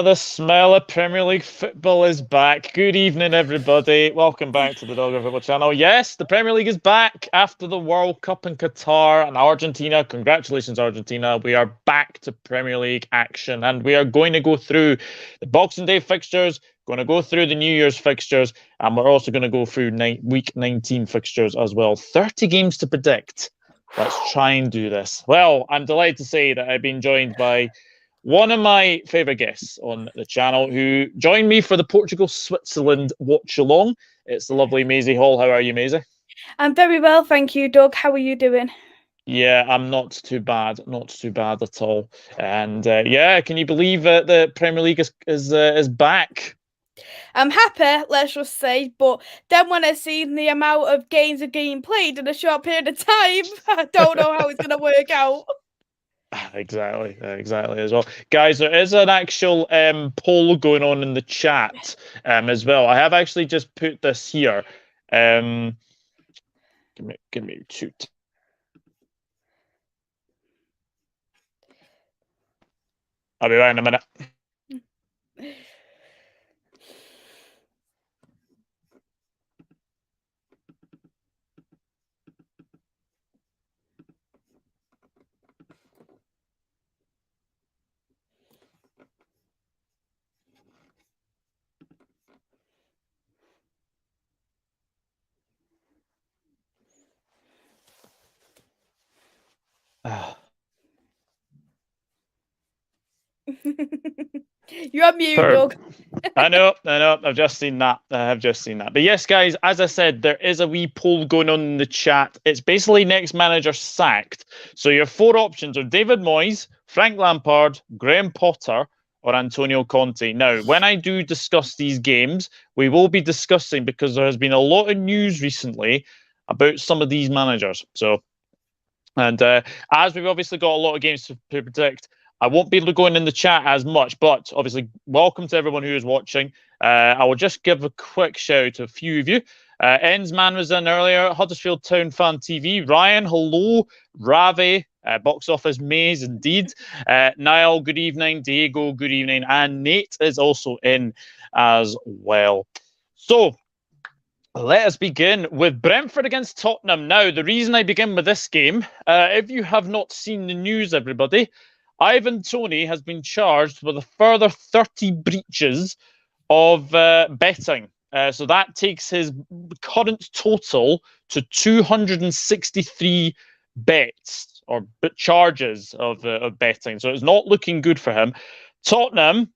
The smell of Premier League football is back. Good evening, everybody. Welcome back to the Dog of Football channel. Yes, the Premier League is back after the World Cup in Qatar and Argentina. Congratulations, Argentina. We are back to Premier League action, and we are going to go through the Boxing Day fixtures, going to go through the New Year's fixtures, and we're also going to go through week 19 fixtures as well. 30 games to predict. Let's try and do this. Well, I'm delighted to say that I've been joined by one of my favourite guests on the channel who joined me for the Portugal-Switzerland watch-along. It's the lovely Maisy Hall. How are you, Maisy? I'm very well, thank you, Doug. How are you doing? Yeah, I'm not too bad. Not too bad at all. And yeah, can you believe the Premier League is back? I'm happy, let's just say, but then when I seen the amount of games of getting played in a short period of time, I don't know how it's going to work out. Exactly as well, guys. There is an actual poll going on in the chat as well. I have actually just put this here. Give me two. I'll be back in a minute. You're on mute, Doug. I know. I've just seen that. But yes, guys, as I said, there is a wee poll going on in the chat. It's basically next manager sacked. So your four options are David Moyes, Frank Lampard, Graham Potter, or Antonio Conte. Now, when I do discuss these games, we will be discussing, because there has been a lot of news recently about some of these managers. So, and as we've obviously got a lot of games to predict, I won't be able to go in the chat as much, but obviously, welcome to everyone who is watching. I will just give a quick shout out to a few of you. Ensman was in earlier, Huddersfield Town Fan TV. Ryan, hello. Ravi, Box Office Maze, indeed. Niall, good evening. Diego, good evening. And Nate is also in as well. So, let us begin with Brentford against Tottenham. Now, the reason I begin with this game, if you have not seen the news, everybody, Ivan Toney has been charged with a further 30 breaches of betting. So that takes his current total to 263 bets or charges of betting. So it's not looking good for him. Tottenham,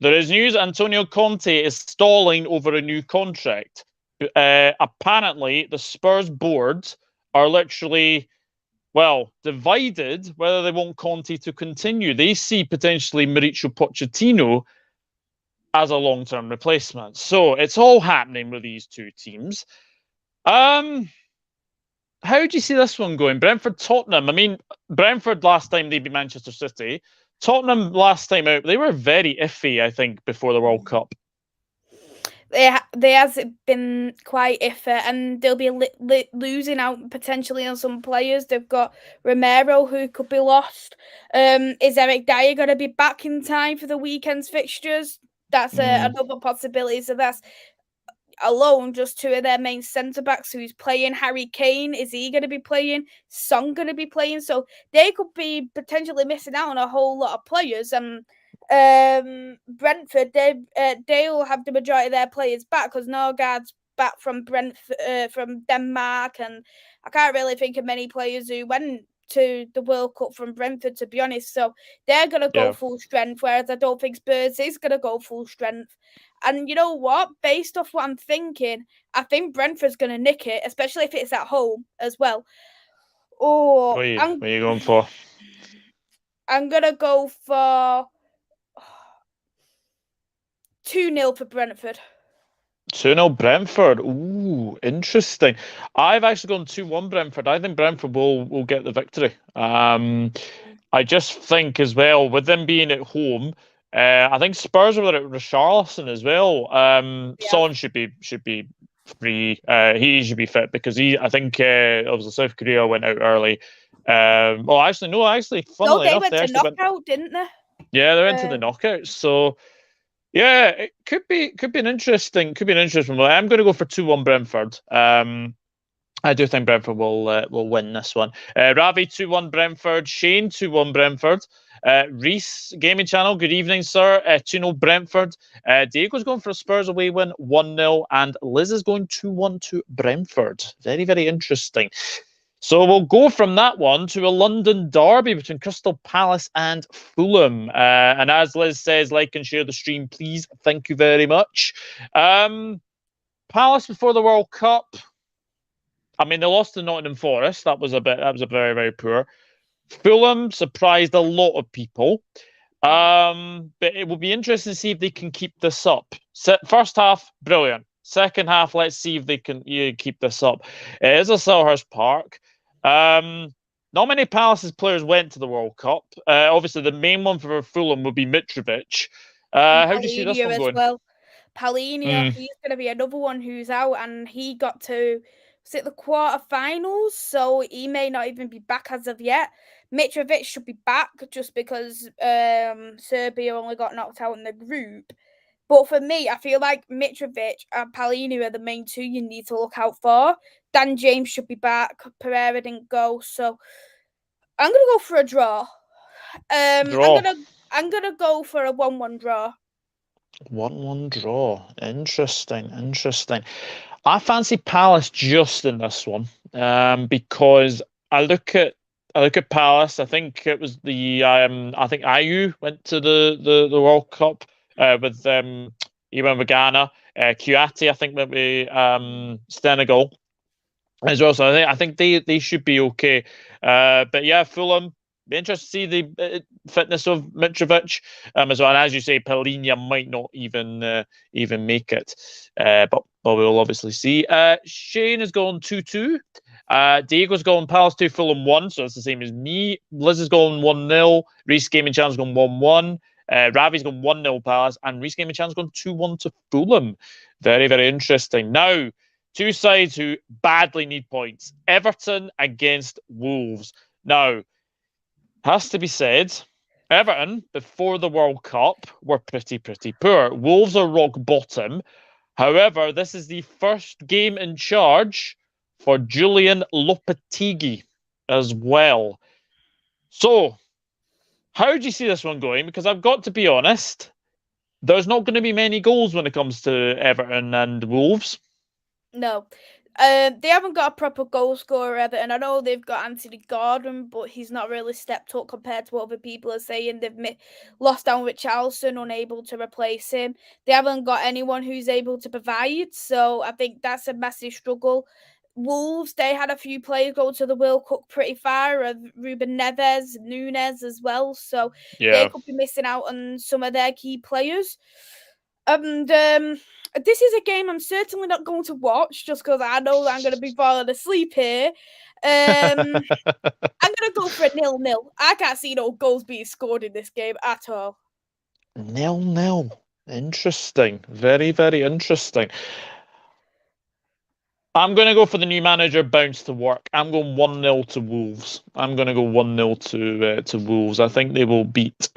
there is news. Antonio Conte is stalling over a new contract. Apparently, the Spurs board are literally, well, divided whether they want Conte to continue. They see potentially Mauricio Pochettino as a long-term replacement. So it's all happening with these two teams. How do you see this one going? Brentford, Tottenham. I mean, Brentford last time they beat Manchester City. Tottenham last time out, they were very iffy, I think, before the World Cup. They has been quite iffy, and they'll be losing out potentially on some players. They've got Romero, who could be lost. Is Eric Dyer going to be back in time for the weekend's fixtures? That's another possibility. So that's alone just two of their main centre-backs who's playing. Harry Kane, is he going to be playing? Son going to be playing? So they could be potentially missing out on a whole lot of players. Brentford, they'll have the majority of their players back because Norgard's back from Brentford, from Denmark, and I can't really think of many players who went to the World Cup from Brentford, to be honest. So they're going to go full strength, whereas I don't think Spurs is going to go full strength. And you know what? Based off what I'm thinking, I think Brentford's going to nick it, especially if it's at home as well. What are you going for? I'm going to go for 2-0 for Brentford. 2-0 Brentford. Ooh, interesting. I've actually gone 2-1 Brentford. I think Brentford will get the victory. I just think as well, with them being at home, I think Spurs are at Richarlison as well. Son should be free. He should be fit because I think obviously South Korea went out early. Funnily they enough, went to knockout, didn't they? Yeah, they went to the knockouts. So Yeah, it could be an interesting one. I'm going to go for 2-1 Brentford. I do think Brentford will win this one. Ravi 2-1 Brentford. Shane 2-1 Brentford. Reese Gaming Channel. Good evening, sir. 2-0 Brentford. Diego's going for a Spurs away win 1-0, and Liz is going 2-1 to Brentford. Very, very interesting. So we'll go from that one to a London derby between Crystal Palace and Fulham. And as Liz says, like and share the stream, please. Thank you very much. Palace before the World Cup. I mean, they lost to Nottingham Forest. That was a very, very poor. Fulham surprised a lot of people. But it will be interesting to see if they can keep this up. First half, brilliant. Second half, let's see if they can keep this up. It is a Selhurst Park. Not many Palace's players went to the World Cup. Obviously, the main one for Fulham would be Mitrovic. How do you see this one going? Well. Palhinha, he's going to be another one who's out, and he got to the quarterfinals, so he may not even be back as of yet. Mitrovic should be back just because Serbia only got knocked out in the group. But for me, I feel like Mitrovic and Palhinha are the main two you need to look out for. Dan James should be back. Pereira didn't go, so I'm gonna go for a draw. Draw. I'm gonna go for a 1-1 draw. 1-1 draw. Interesting. I fancy Palace just in this one, because I look at Palace. I think it was I think Ayew went to the World Cup with he went with Ghana. Kouyaté, I think, went with Senegal as well. So I think they should be okay. But yeah, Fulham. Be interested to see the fitness of Mitrovic as well. And as you say, Palhinha might not even make it, but we'll obviously see. Shane is going 2-2. Diego's going Palace 2, Fulham 1, so it's the same as me. Liz is going 1-0. Reese Gaming Channel's going 1-1. Ravi's going 1-0 Palace, and Reese Gaming Channel's going 2-1 to Fulham. Very, very interesting. Now, two sides who badly need points. Everton against Wolves. Now, has to be said, Everton, before the World Cup, were pretty poor. Wolves are rock bottom. However, this is the first game in charge for Julian Lopetegui as well. So, how do you see this one going? Because I've got to be honest, there's not going to be many goals when it comes to Everton and Wolves. No. They haven't got a proper goal scorer, Everton. I know they've got Anthony Gordon, but he's not really stepped up compared to what other people are saying. They've lost down Richarlison, unable to replace him. They haven't got anyone who's able to provide, so I think that's a massive struggle. Wolves, they had a few players go to the World Cup pretty far, Ruben Neves, Nunes as well, so they could be missing out on some of their key players. And this is a game I'm certainly not going to watch just because I know that I'm going to be falling asleep here. I'm going to go for a 0-0. I can't see no goals being scored in this game at all. 0-0. Interesting. Very, very interesting. I'm going to go for the new manager bounce to work. I'm going 1-0 to Wolves. I'm going to go 1-0 to Wolves. I think they will beat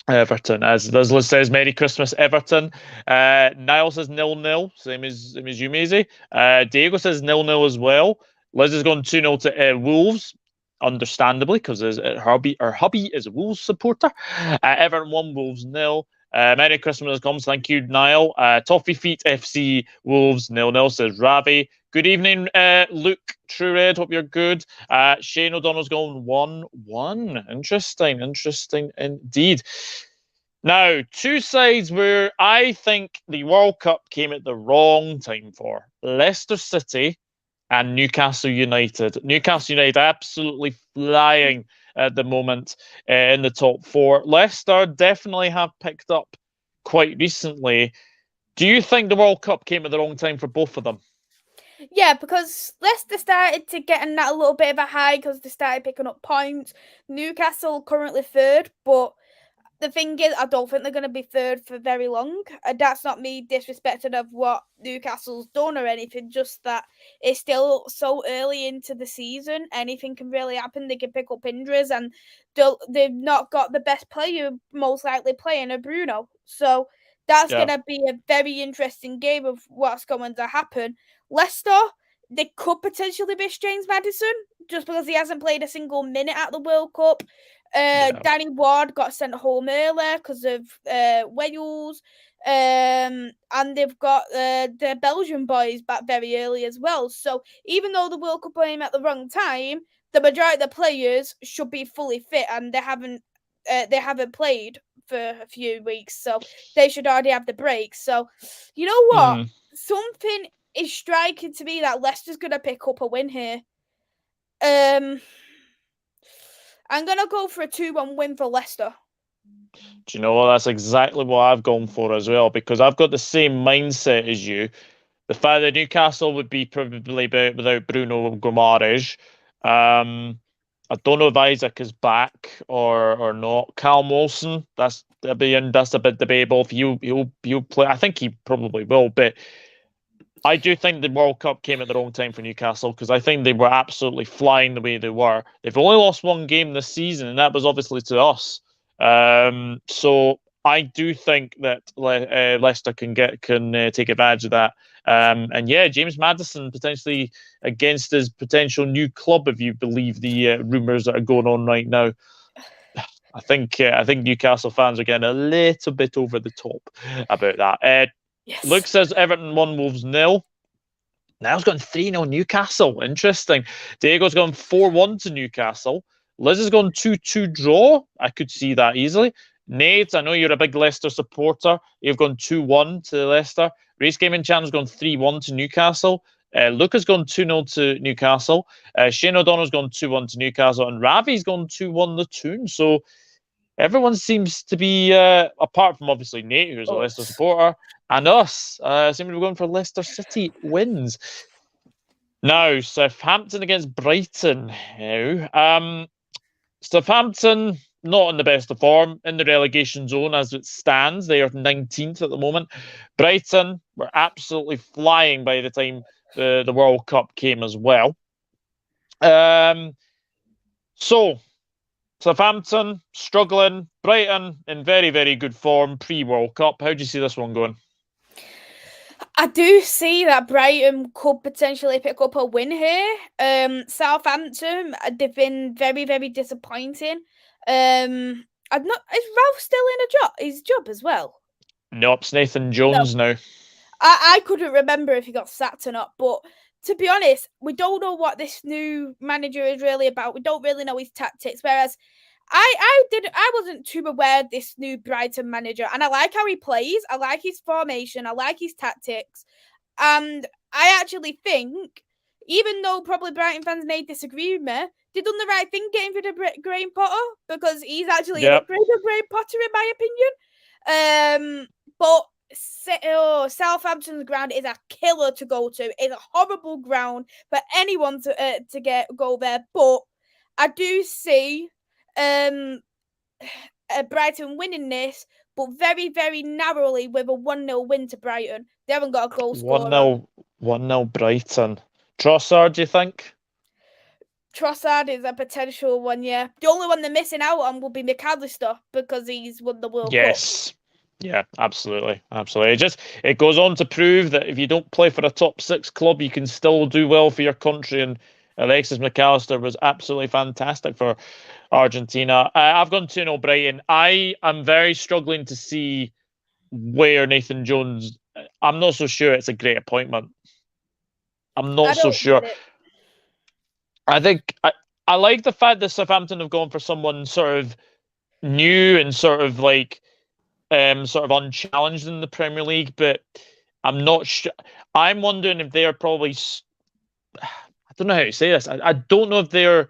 Everton. As Liz says, Merry Christmas, Everton. Niall says 0-0, same as you, Maisy. Diego says 0-0 as well. Liz is going 2-0 to Wolves, understandably, because her hubby is a Wolves supporter. Everton 1, Wolves 0. Merry Christmas comes. Thank you, Niall. Toffee Feet FC Wolves 0-0, says Ravi. Good evening, Luke True Red. Hope you're good. Shane O'Donnell's going 1-1. Interesting indeed. Now, two sides where I think the World Cup came at the wrong time for. Leicester City and Newcastle United. Newcastle United absolutely flying at the moment in the top 4. Leicester definitely have picked up quite recently. Do you think the World Cup came at the wrong time for both of them? Yeah, because Leicester started to get in that a little bit of a high because they started picking up points. Newcastle currently 3rd, but the thing is, I don't think they're going to be third for very long. That's not me disrespecting of what Newcastle's done or anything, just that it's still so early into the season. Anything can really happen. They can pick up injuries, and they've not got the best player most likely playing, a Bruno. So that's going to be a very interesting game of what's going to happen. Leicester, they could potentially miss James Maddison just because he hasn't played a single minute at the World Cup. Danny Ward got sent home earlier because of Wales. And they've got the Belgian boys back very early as well. So even though the World Cup came at the wrong time, the majority of the players should be fully fit, and they haven't played for a few weeks, so they should already have the break. So you know what? Something is striking to me that Leicester's going to pick up a win here. I'm going to go for a 2-1 win for Leicester. Do you know what? That's exactly what I've gone for as well, because I've got the same mindset as you. The fact that Newcastle would be probably without Bruno Guimaraes. I don't know if Isaac is back or not. Callum Wilson, that's a bit debatable. If he'll play, I think he probably will. But I do think the World Cup came at the wrong time for Newcastle, because I think they were absolutely flying the way they were. They've only lost one game this season, and that was obviously to us. So I do think that Leicester can take advantage of that. And yeah, James Maddison potentially against his potential new club, if you believe the rumours that are going on right now. I think Newcastle fans are getting a little bit over the top about that. Yes. Luke says Everton 1, Wolves 0. Niall's gone 3-0 Newcastle. Interesting. Diego's gone 4-1 to Newcastle. Liz has gone 2-2 draw. I could see that easily. Nate, I know you're a big Leicester supporter. You've gone 2-1 to Leicester. Race Gaming Channel's gone 3-1 to Newcastle. Luke has gone 2-0 to Newcastle. Shane O'Donnell's gone 2-1 to Newcastle. And Ravi's gone 2-1 the Toon. So everyone seems to be, apart from obviously Nate, who's a Leicester supporter, and us, seem to be going for Leicester City wins. Now, Southampton against Brighton. Now, Southampton, not in the best of form, in the relegation zone as it stands. They are 19th at the moment. Brighton were absolutely flying by the time the World Cup came as well. So, Southampton struggling, Brighton in very, very good form pre-World Cup. How do you see this one going? I do see that Brighton could potentially pick up a win here. Southampton, they've been very, very disappointing. Is Ralph still in his job as well? Nope, it's Nathan Jones now. I couldn't remember if he got sacked or not, but to be honest, we don't know what this new manager is really about. We don't really know his tactics, whereas I wasn't too aware of this new Brighton manager, and I like how he plays. I like his formation. I like his tactics. And I actually think, even though probably Brighton fans may disagree with me, they've done the right thing getting rid of Graham Potter, because he's actually an upgrade of Graham Potter, in my opinion. But Southampton's ground is a killer to go to. It's a horrible ground for anyone to go there. But I do see Brighton winning this, but very, very narrowly, with a 1-0 win to Brighton. They haven't got a goal scorer. 1-0 Brighton. Trossard, do you think? Trossard is a potential one, yeah. The only one they're missing out on will be McAllister, because he's won the World Cup. Yeah, absolutely. It goes on to prove that if you don't play for a top 6 club, you can still do well for your country. And Alexis McAllister was absolutely fantastic for Argentina. I've gone 2-0 Brighton. I am very struggling to see where Nathan Jones. I'm not so sure it's a great appointment. I'm not so sure. I think I like the fact that Southampton have gone for someone sort of new and sort of unchallenged in the Premier League, but I'm not sure. I'm wondering if they're probably. I don't know how to say this. I don't know if they're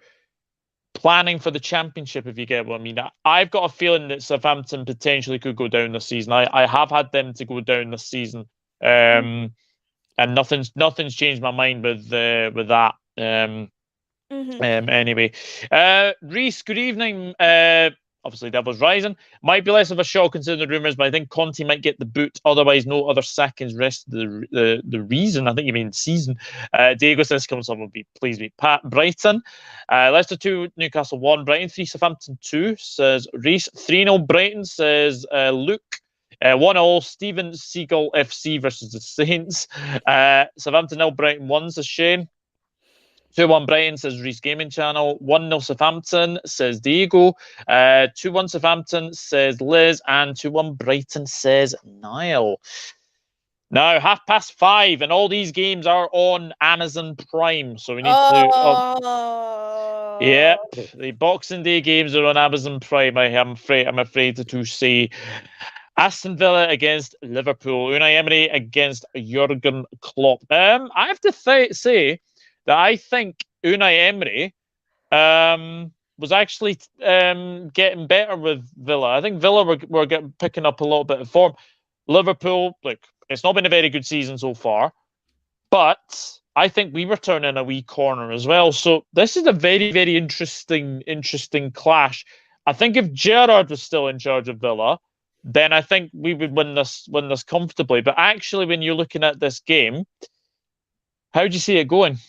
planning for the Championship, if you get what I mean. I've got a feeling that Southampton potentially could go down this season. I have had them to go down this season, and nothing's changed my mind with that. Anyway, Reese, good evening. obviously Devils rising. Might be less of a shock considering the rumours, but I think Conte might get the boot. Otherwise, no other sackings rest the reason. I think you mean season. Diego says, "Come someone be please be Pat Brighton." Leicester 2, Newcastle 1, Brighton 3, Southampton 2, says Reese. 3-0 Brighton, says Luke. 1-0 Steven Seagull FC versus the Saints. Southampton 0, Brighton 1, says Shane. 2-1 Brighton, says Reese Gaming Channel. 1-0 Southampton, says Diego. 2-1 Southampton, says Liz. And 2-1 Brighton, says Niall. Now, 5:30, and all these games are on Amazon Prime. So we need to... Yep, the Boxing Day games are on Amazon Prime, I'm afraid to say. Aston Villa against Liverpool. Unai Emery against Jurgen Klopp. I have to say that I think Unai Emery was actually getting better with Villa. I think Villa were picking up a little bit of form. Liverpool, look, it's not been a very good season so far, but I think we were turning a wee corner as well. So this is a very, very interesting clash. I think if Gerrard was still in charge of Villa, then I think we would win this comfortably. But actually, when you're looking at this game, how do you see it going?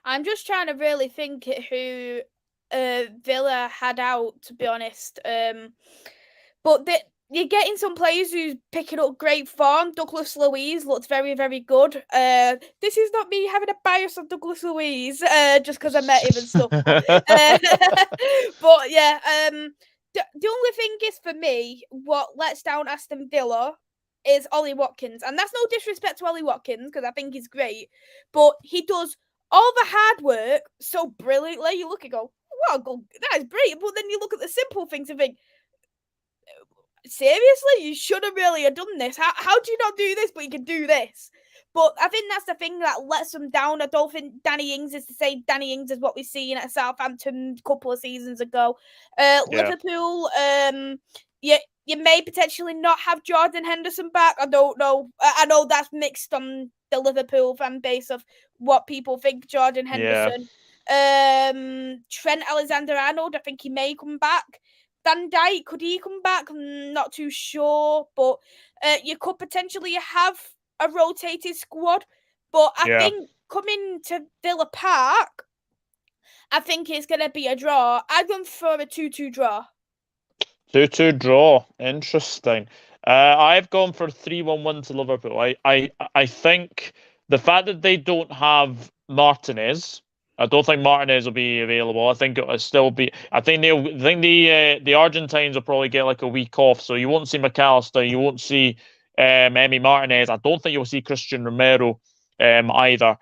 I'm just trying to really think who Villa had out, to be honest. But you're getting some players who's picking up great form. Douglas Luiz looked very, very good. This is not me having a bias on Douglas Luiz, just because I met him and stuff. But yeah, the only thing is for me, what lets down Aston Villa is Ollie Watkins. And that's no disrespect to Ollie Watkins, because I think he's great. But he does all the hard work so brilliantly. You look and go, wow, that is brilliant. But then you look at the simple things and think, seriously, you should have really have done this. How do you not do this, but you can do this? But I think that's the thing that lets them down. I don't think Danny Ings is the same Danny Ings as what we've seen at Southampton a couple of seasons ago. Liverpool, you may potentially not have Jordan Henderson back. I don't know. I know that's mixed on the Liverpool fan base of what people think Jordan Henderson. Trent Alexander-Arnold, I think he may come back. Van Dijk, could he come back? I'm not too sure, but you could potentially have a rotated squad. But I think coming to Villa Park, I think it's going to be a draw. I'm going for a 2-2 draw. 2-2 draw. Interesting. I've gone for 3-1 to Liverpool. I think the fact that they don't have Martinez, I don't think Martinez will be available. I think it'll still be. I think the Argentines will probably get like a week off, so you won't see McAllister, you won't see Emi Martinez. I don't think you'll see Christian Romero either.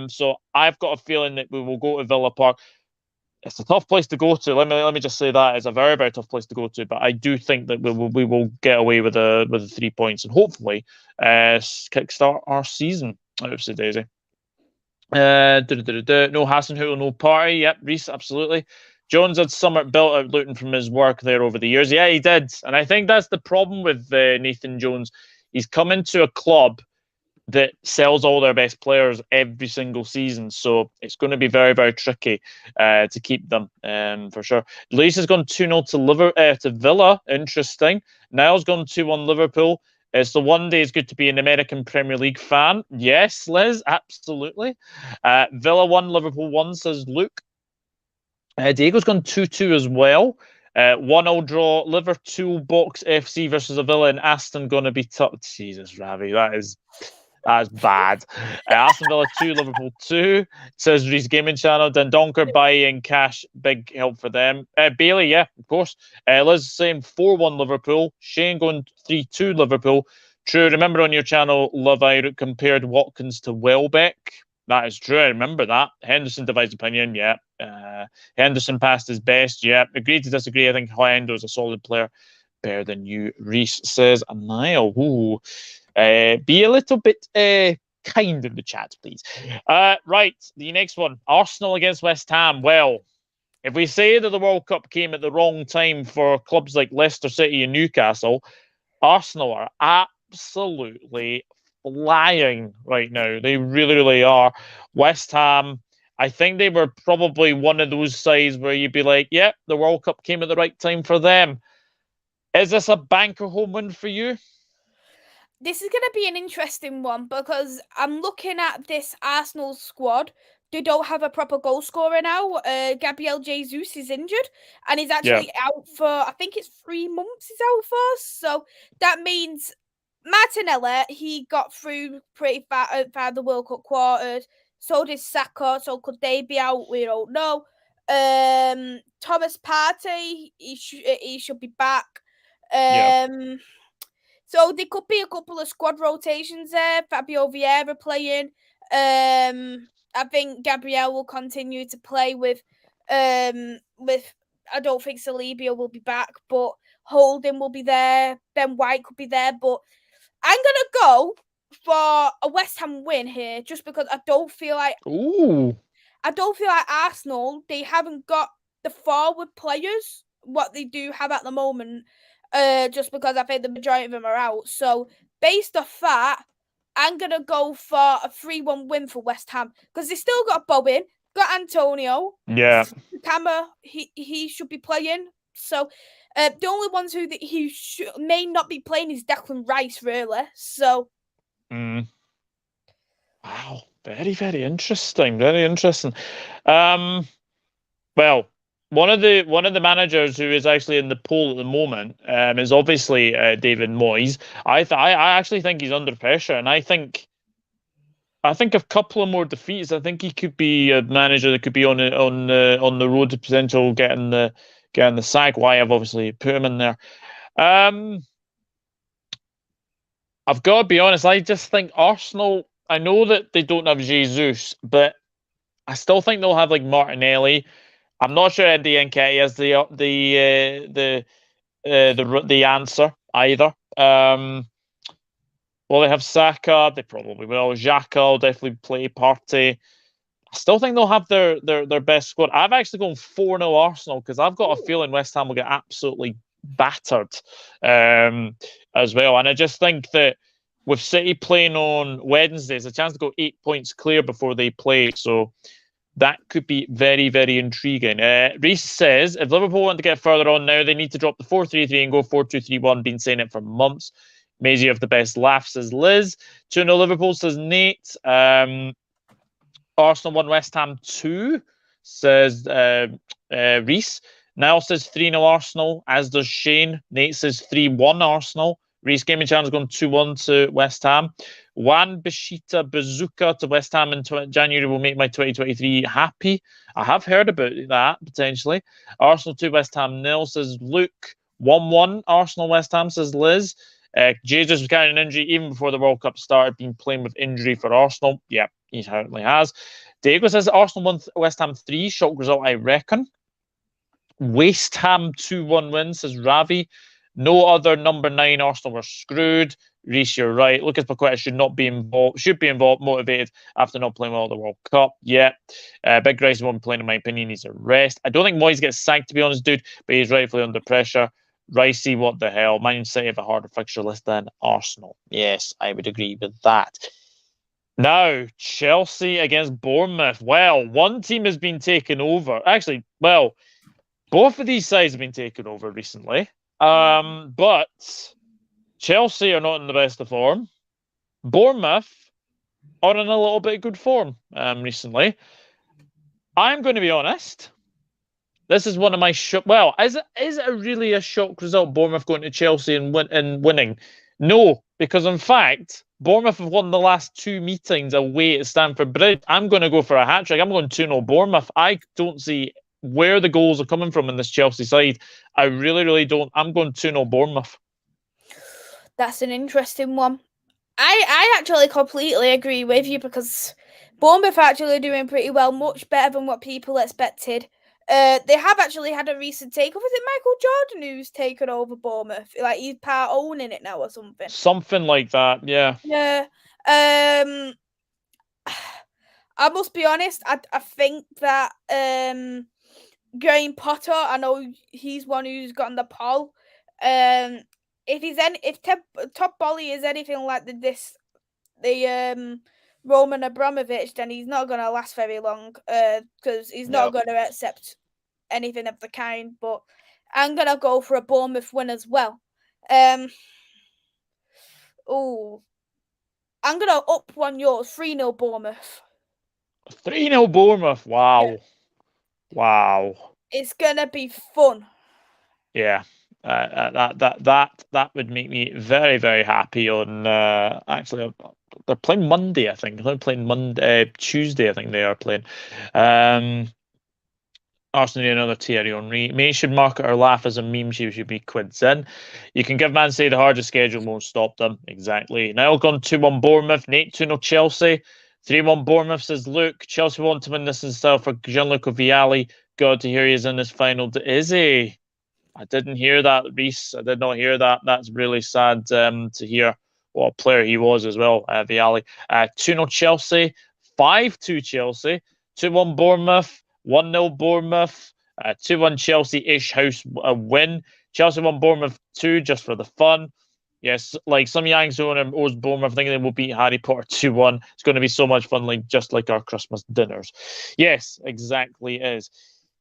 So I've got a feeling that we will go to Villa Park. It's a tough place to go to. Let me just say that it's a very, very tough place to go to. But I do think that we will get away with the 3 points and hopefully kickstart our season. Oopsie daisy. No Hasenhüttl, no party. Yep, Reese, absolutely. Jones had Summit built out Luton from his work there over the years. Yeah, he did. And I think that's the problem with Nathan Jones. He's come into a club that sells all their best players every single season. So it's going to be very, very tricky to keep them for sure. Luis has gone 2-0 to Villa. Interesting. Niall's gone 2-1 Liverpool. So one day it's good to be an American Premier League fan. Yes, Liz, absolutely. Villa 1, Liverpool 1, says Luke. Diego's gone 2-2 as well. 1-0 draw. Liverpool Box FC versus a Villa and Aston going to be tough. Jesus, Ravi, that's bad. Aston Villa 2, Liverpool 2, says Reese Gaming Channel. Dendonker buying cash, big help for them. Bailey, yeah, of course. Liz saying 4-1 Liverpool. Shane going 3-2 Liverpool. True, remember on your channel, Love I compared Watkins to Welbeck. That is true, I remember that. Henderson divides opinion, yeah. Henderson passed his best, yeah. Agree to disagree, I think Hendo's a solid player. Better than you, Reese says. Niall, ooh. Be a little bit kind in the chat, please. Right, the next one. Arsenal against West Ham. Well, if we say that the World Cup came at the wrong time for clubs like Leicester City and Newcastle, Arsenal are absolutely flying right now. They really, really are. West Ham, I think they were probably one of those sides where you'd be like, yep, the World Cup came at the right time for them. Is this a banker home win for you? This is going to be an interesting one because I'm looking at this Arsenal squad. They don't have a proper goal scorer now. Gabriel Jesus is injured and he's actually out for, I think it's 3 months he's out for. So that means Martinelli, he got through pretty far the World Cup quarters. So did Saka. So could they be out? We don't know. Thomas Partey, he should be back. So there could be a couple of squad rotations there. Fabio Vieira playing. I think Gabriel will continue to play with. I don't think Saliba will be back, but Holding will be there. Ben White could be there, but I'm gonna go for a West Ham win here, just because I don't feel like. I don't feel like Arsenal. They haven't got the forward players what they do have at the moment. Just because I think the majority of them are out. So based off that, I'm gonna go for a 3-1 win for West Ham because they still got Bobbin, got Antonio. Yeah. Camera, he should be playing. So the only ones who he may not be playing is Declan Rice, really. So. Wow, very, very interesting. Very interesting. Well, one of the managers who is actually in the poll at the moment is obviously David Moyes. I actually think he's under pressure, and I think a couple of more defeats. I think he could be a manager that could be on the road to potential getting the sack. Why I've obviously put him in there. I've got to be honest. I just think Arsenal. I know that they don't have Jesus, but I still think they'll have like Martinelli. I'm not sure Eddie Nketiah is the answer either. Well, they have Saka. They probably will. Xhaka will definitely play Partey. I still think they'll have their best squad. I've actually gone 4-0 Arsenal because I've got a feeling West Ham will get absolutely battered as well. And I just think that with City playing on Wednesday, there's a chance to go 8 points clear before they play. So that could be very, very intriguing. Reese says, if Liverpool want to get further on now, they need to drop the 4-3-3 and go 4-2-3-1. Been saying it for months. Maisy, you have the best laugh, says Liz. 2-0 Liverpool, says Nate. Arsenal 1, West Ham 2, says Reese. Niall says 3-0 Arsenal, as does Shane. Nate says 3-1 Arsenal. Reese Gaming Channel is going 2-1 to West Ham. Juan Bishita Bazooka to West Ham in January will make my 2023 happy. I have heard about that, potentially. Arsenal 2, West Ham 0, says Luke. 1-1 Arsenal, West Ham, says Liz. Jesus was carrying an injury even before the World Cup started, been playing with injury for Arsenal. Yeah, he certainly has. Diego says Arsenal 1, West Ham 3. Shock result, I reckon. West Ham 2-1 win, says Ravi. No other number 9 Arsenal were screwed. Reece, you're right. Lucas Paqueta should be involved, motivated after not playing well at the World Cup. Yeah. Big Rice won't be playing, in my opinion. He's a rest. I don't think Moyes gets sacked, to be honest, dude, but he's rightfully under pressure. Ricey, what the hell? Man City have a harder fixture list than Arsenal. Yes, I would agree with that. Now, Chelsea against Bournemouth. Well, one team has been taken over. Actually, well, both of these sides have been taken over recently. But Chelsea are not in the best of form. Bournemouth are in a little bit of good form recently. I'm going to be honest. This is one of my well, is it really a shock result? Bournemouth going to Chelsea and winning? No, because in fact, Bournemouth have won the last 2 meetings away at Stamford Bridge. I'm going to go for a hat trick. I'm going 2-0 Bournemouth. I don't see where the goals are coming from in this Chelsea side. I really, really don't. I'm going 2-0 Bournemouth. That's an interesting one. I actually completely agree with you because Bournemouth are actually doing pretty well, much better than what people expected. They have actually had a recent takeover. Is it Michael Jordan who's taken over Bournemouth? Like he's part owning it now or something. Something like that, yeah. Yeah. I must be honest. I think that Graham Potter. I know he's one who's gotten the poll. If Todd Boehly is anything like the Roman Abramovich, then he's not going to last very long because he's not going to accept anything of the kind. But I'm going to go for a Bournemouth win as well. I'm going to up one yours, 3-0 Bournemouth. 3-0 Bournemouth. Wow. Yeah. Wow. It's going to be fun. Yeah. That would make me very, very happy on actually they're playing Monday, I think. They're playing Tuesday, I think they are playing. Arsenal need another Thierry Henry. May should market her laugh as a meme. She should be quids in. You can give Man City the hardest schedule, won't stop them. Exactly. Niall gone 2-1 Bournemouth. Nate 2-0 Chelsea. 3-1 Bournemouth, says Luke. Chelsea want to win this instead for Gianluca Vialli. God to hear he is in this final. Is he? I didn't hear that, Reese. I did not hear that. That's really sad to hear what a player he was as well, Vialli. 2-0 Chelsea. 5-2 Chelsea. 2-1 Bournemouth. 1-0 Bournemouth, 2-1 Chelsea-ish house win. Chelsea won Bournemouth 2 just for the fun. Yes, like some Yanks owes Bournemouth thinking they will beat Harry Potter 2-1. It's going to be so much fun, like just like our Christmas dinners. Yes, exactly is.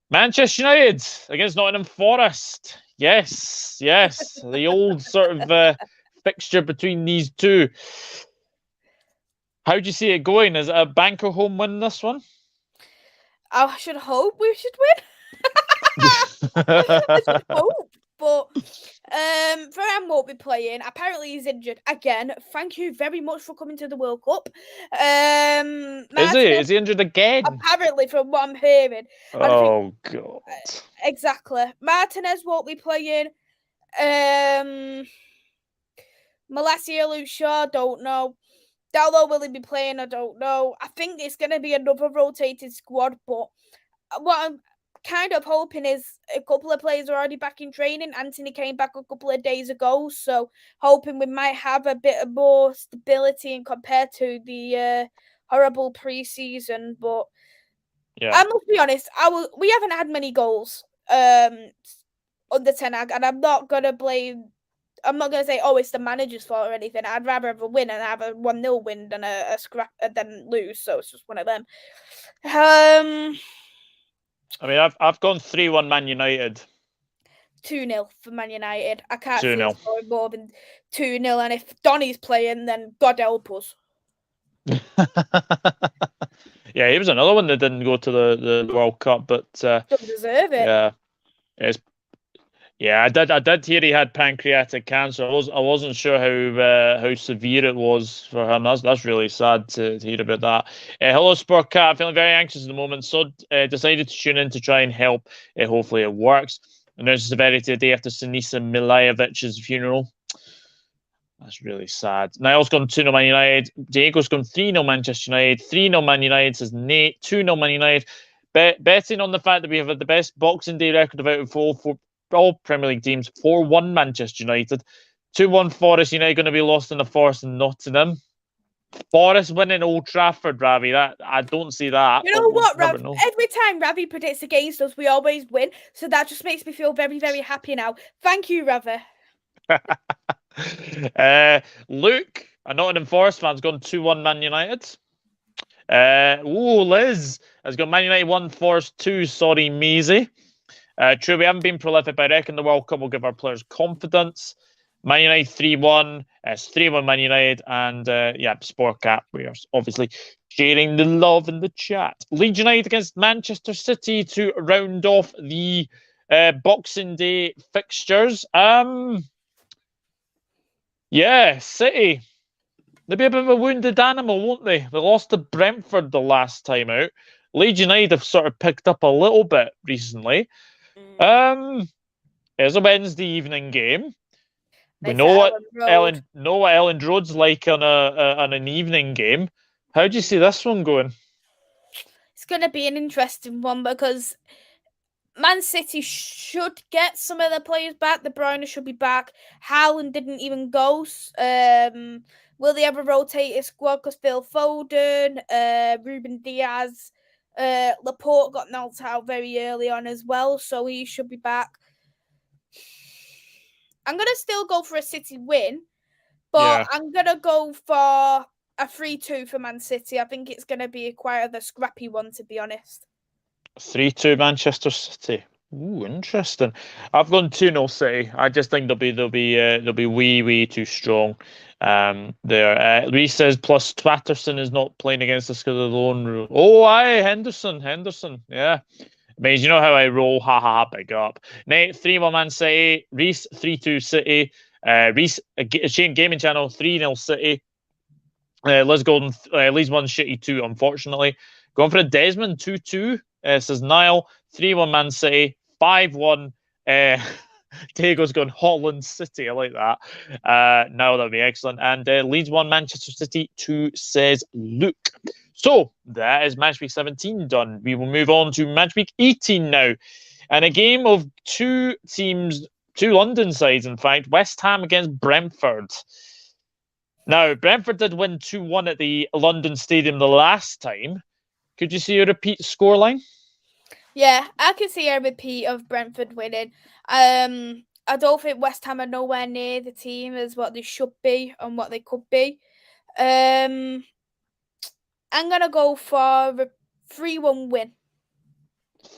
Manchester United against Nottingham Forest. Yes, the old sort of fixture between these two. How do you see it going? Is it a banker home win, this one? I should hope we should win. I should hope. But Varane won't be playing. Apparently he's injured again. Thank you very much for coming to the World Cup. Is he injured again? Apparently, from what I'm hearing. Oh, God. Exactly. Martinez won't be playing. Malacia, Luke Shaw, don't know. Dallo, will he be playing? I don't know. I think it's going to be another rotated squad, but what I'm kind of hoping is a couple of players are already back in training. Anthony came back a couple of days ago, so hoping we might have a bit of more stability and compared to the horrible pre-season. But yeah, I must be honest, we haven't had many goals under Ten Hag, and I'm not going to say, it's the manager's fault or anything. I'd rather have a win and have a 1-0 win than a scrap than lose. So it's just one of them. I mean, I've gone 3-1 Man United. 2-0 for Man United. I can't see us going more than 2-0. And if Donny's playing, then God help us. Yeah, he was another one that didn't go to the World Cup, but doesn't deserve it. Yeah, I did hear he had pancreatic cancer. I wasn't sure how severe it was for him. That's really sad to hear about that. Hello, Sport Cat. Feeling very anxious at the moment, so decided to tune in to try and help. Hopefully it works. Announced severity a day after Sinisa Milajevic's funeral. That's really sad. Niall's gone 2-0 Man United. Diego's gone 3-0 Manchester United. 3-0 Man United, says Nate. 2-0 Man United. Betting on the fact that we have had the best Boxing Day record of out of all Premier League teams. 4-1 Manchester United. 2-1 Forest United going to be lost in the Forest in Nottingham. Forest winning Old Trafford, Ravi. I don't see that. You know what, Rav? Every time Ravi predicts against us, we always win. So that just makes me feel very, very happy now. Thank you, Ravi. Luke, a Nottingham Forest fan's gone 2-1 Man United. Liz has got Man United 1, Forest 2. Sorry, Maisy. True, we haven't been prolific, but I reckon the World Cup will give our players confidence. Man United 3-1. It's 3-1 Man United. And Sport Cat, we are obviously sharing the love in the chat. Leeds United against Manchester City to round off the Boxing Day fixtures. City. They'll be a bit of a wounded animal, won't they? They lost to Brentford the last time out. Leeds United have sort of picked up a little bit recently. It's a Wednesday evening game. We know what Ellen Road's like on an evening game. How do you see this one going? It's going to be an interesting one because Man City should get some of their players back. De Bruyne should be back. Haaland didn't even go. Will they ever rotate his squad? Because Phil Foden, Ruben Diaz, Laporte got knocked out very early on as well, so he should be back. I'm going to still go for a City win, but I'm going to go for a 3-2 for Man City. I think it's going to be quite a scrappy one, to be honest. 3-2 Manchester City. Ooh, interesting. I've gone 2-0 City. I just think they'll be way too strong. There. Reese says plus Twatterson is not playing against us because of the loan rule. Oh, aye, Henderson. Yeah. Maze, you know how I roll. Ha ha ha, big up. Nate, 3-1 Man City. Reese, 3-2 City. Reese, Shane Gaming Channel, 3-0 City. Liz Golden, Leeds 1, Shitty 2, unfortunately. Going for a Desmond, 2-2. Says Niall, 3-1 Man City. 5-1. Diego's going Holland City. I like that. Now that'll be excellent. And Leeds 1, Manchester City 2, says Luke. So that is match week 17 done. We will move on to match week 18 now. And a game of two teams, two London sides, in fact. West Ham against Brentford. Now, Brentford did win 2-1 at the London Stadium the last time. Could you see a repeat scoreline? Yeah, I can see a repeat of Brentford winning. I don't think West Ham are nowhere near the team as what they should be and what they could be. I'm going to go for a 3-1 win.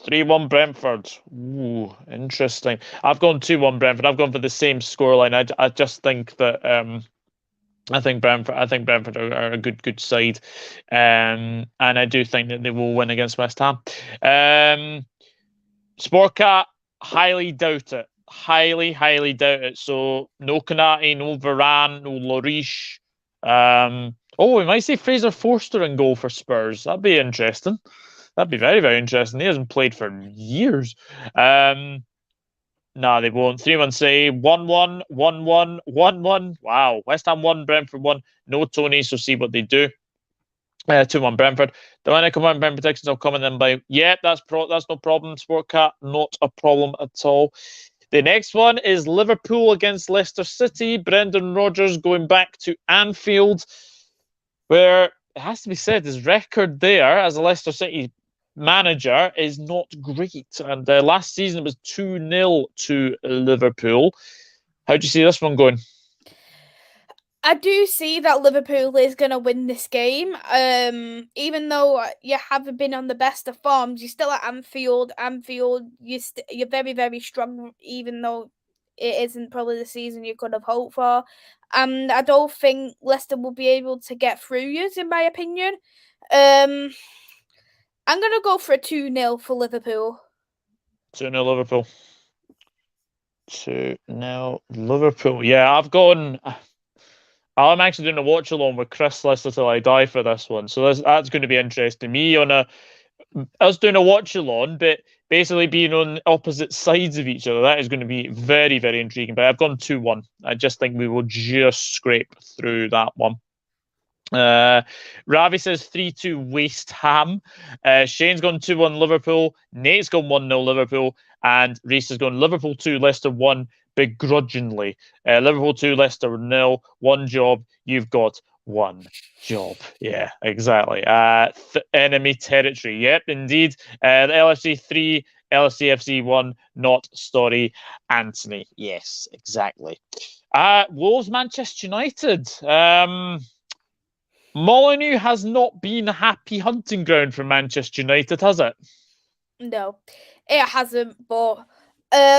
3-1 Brentford. Ooh, interesting. I've gone 2-1 Brentford. I've gone for the same scoreline. I just think that I think Brentford are a good side, and I do think that they will win against West Ham. Sportcat, highly doubt it. Highly doubt it. So no Konate, no Varane, no Lloris. We might see Fraser Forster in goal for Spurs. That'd be interesting. That'd be very interesting. He hasn't played for years. No, they won't. 3-1 City, 1-1, 1-1, 1-1. Wow. West Ham 1, Brentford 1. No Tony, so see what they do. 2-1 Brentford. The one I come on Prem Predictions, I'll comment them by. Yeah, that's no problem, Sportcat. Not a problem at all. The next one is Liverpool against Leicester City. Brendan Rodgers going back to Anfield, where it has to be said his record there as a Leicester City manager is not great. And last season it was 2-0 to Liverpool. How do you see this one going? I do see that Liverpool is going to win this game. Even though you haven't been on the best of forms, you're still at Anfield. You're very strong, even though it isn't probably the season you could have hoped for. And I don't think Leicester will be able to get through you, in my opinion. I'm going to go for a 2-0 for Liverpool. 2-0 Liverpool. 2-0 Liverpool. Yeah, I've gone. I'm actually doing a watch along with Chris Lister till I die for this one, so that's going to be interesting. Us doing a watch along, but basically being on opposite sides of each other. That is going to be very intriguing. But I've gone 2-1. I just think we will just scrape through that one. Ravi says 3-2 West Ham. Shane's gone 2-1 Liverpool. Nate's gone 1-0 Liverpool. And Reese has gone Liverpool 2, Leicester 1 begrudgingly. Liverpool 2, Leicester 0. One job. You've got one job. Yeah, exactly. Enemy territory. Yep, indeed. The LFC 3, LFCFC 1, not Story Anthony. Yes, exactly. Wolves Manchester United. Molyneux has not been a happy hunting ground for Manchester United, has it? No, it hasn't. But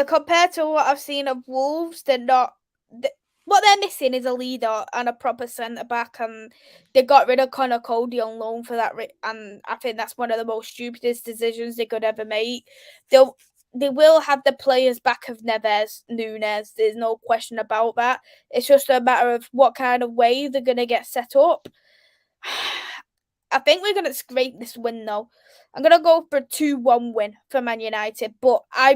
compared to what I've seen of Wolves, what they're missing is a leader and a proper centre-back, and they got rid of Connor Cody on loan for that, and I think that's one of the most stupidest decisions they could ever make. They will have the players back of Neves, Nunes. There's no question about that. It's just a matter of what kind of way they're going to get set up. I think we're going to scrape this win, though. I'm going to go for a 2-1 win for Man United, but I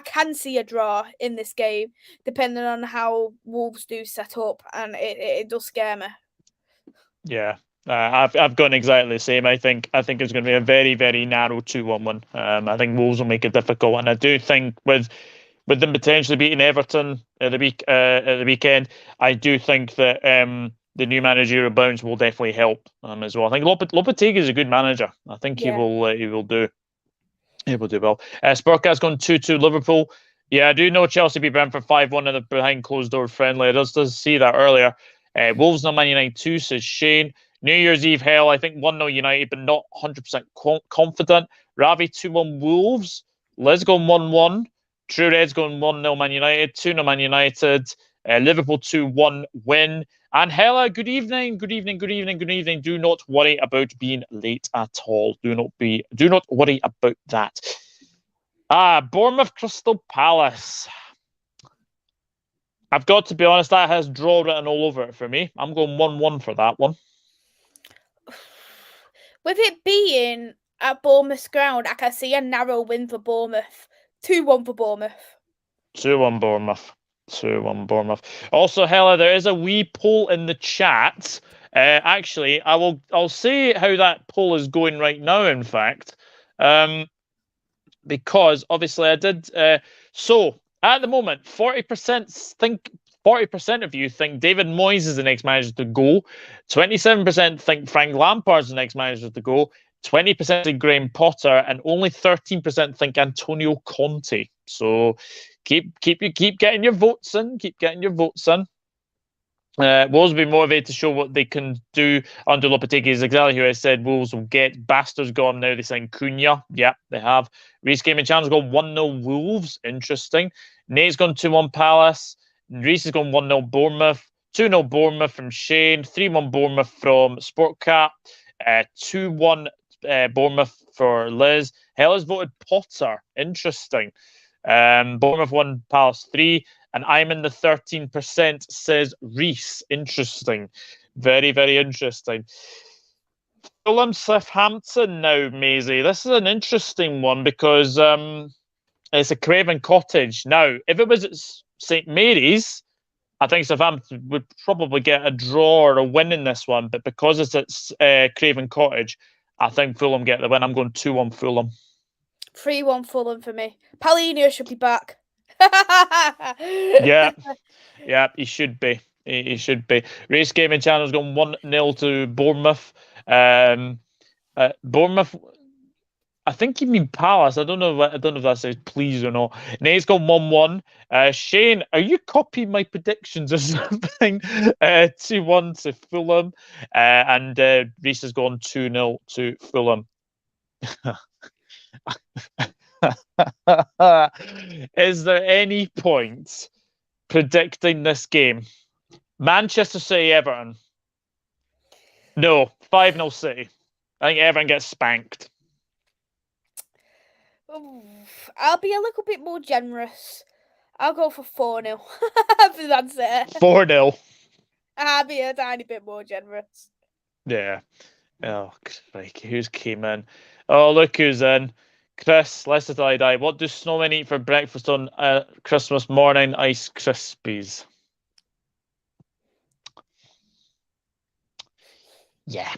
can see a draw in this game, depending on how Wolves do set up, and it does scare me. Yeah, I've gone exactly the same. I think it's going to be a very narrow 2-1 win. I think Wolves will make it difficult, and I do think with them potentially beating Everton at the weekend, I do think that the new managerial bounce will definitely help as well. I think Lopetegui is a good manager. I think he will do well. Spurcat's gone 2-2 Liverpool. Yeah, I do know Chelsea beat Brentford 5-1 in the behind closed door friendly. I just see that earlier. Wolves not Man United 2, says Shane. New Year's Eve hell, I think 1-0 United, but not 100% confident. Ravi 2-1 Wolves. Liz going 1-1. True Red's going 1-0 Man United, 2-0 Man United. Liverpool 2-1 win. And Hella, good evening, good evening, good evening, good evening. Do not worry about being late at all. Do not worry about that. Bournemouth Crystal Palace. I've got to be honest, that has draw written all over it for me. I'm going 1-1 for that one. With it being at Bournemouth's ground, I can see a narrow win for Bournemouth. 2-1 for Bournemouth. 2-1 Bournemouth. 2-1 Bournemouth. Also, Hella, there is a wee poll in the chat. Actually, I'll say how that poll is going right now, in fact. Because obviously I did so at the moment 40% of you think David Moyes is the next manager to go, 27% think Frank Lampard's the next manager to go, 20% think Graham Potter, and only 13% think Antonio Conte. So keep getting your votes in. Wolves will be motivated to show what they can do under Lopetegui. Is exactly who I said. Wolves will get. Bastards gone now. They signed Cunha. Yeah, they have. Reece Gaming Channel's gone 1-0 Wolves. Interesting. Nate's gone 2-1 Palace. Reece has gone 1-0 Bournemouth. 2-0 Bournemouth from Shane. 3-1 Bournemouth from Sportcat. 2-1 Bournemouth for Liz. Hella's voted Potter. Interesting. Bournemouth 1, Palace 3. And I'm in the 13%, says Reese. Interesting. Very, very interesting. Fulham Southampton now, Maisy. This is an interesting one because it's a Craven Cottage. Now, if it was at St. Mary's, I think Southampton would probably get a draw or a win in this one. But because it's at Craven Cottage, I think Fulham get the win. I'm going 2-1 Fulham. 3-1 Fulham for me. Palhinha should be back. Yeah, he should be. He should be. Race Gaming Channel's gone 1-0 to Bournemouth. Bournemouth. I think you mean Palace. I don't know if that says please or not. Nate's gone 1-1. Shane, are you copying my predictions or something? 2-1 to Fulham. And Reese has gone 2-0 to Fulham. Is there any point predicting this game? Manchester City, Everton. No, 5-0 City. I think Everton gets spanked. I'll be a little bit more generous. I'll go for 4-0. That's it. 4-0. I'll be a tiny bit more generous. Yeah. Oh, crikey, who's came in? Oh, look who's in. Chris, Leicester till I die. What do snowmen eat for breakfast on Christmas morning? Ice Krispies. Yeah.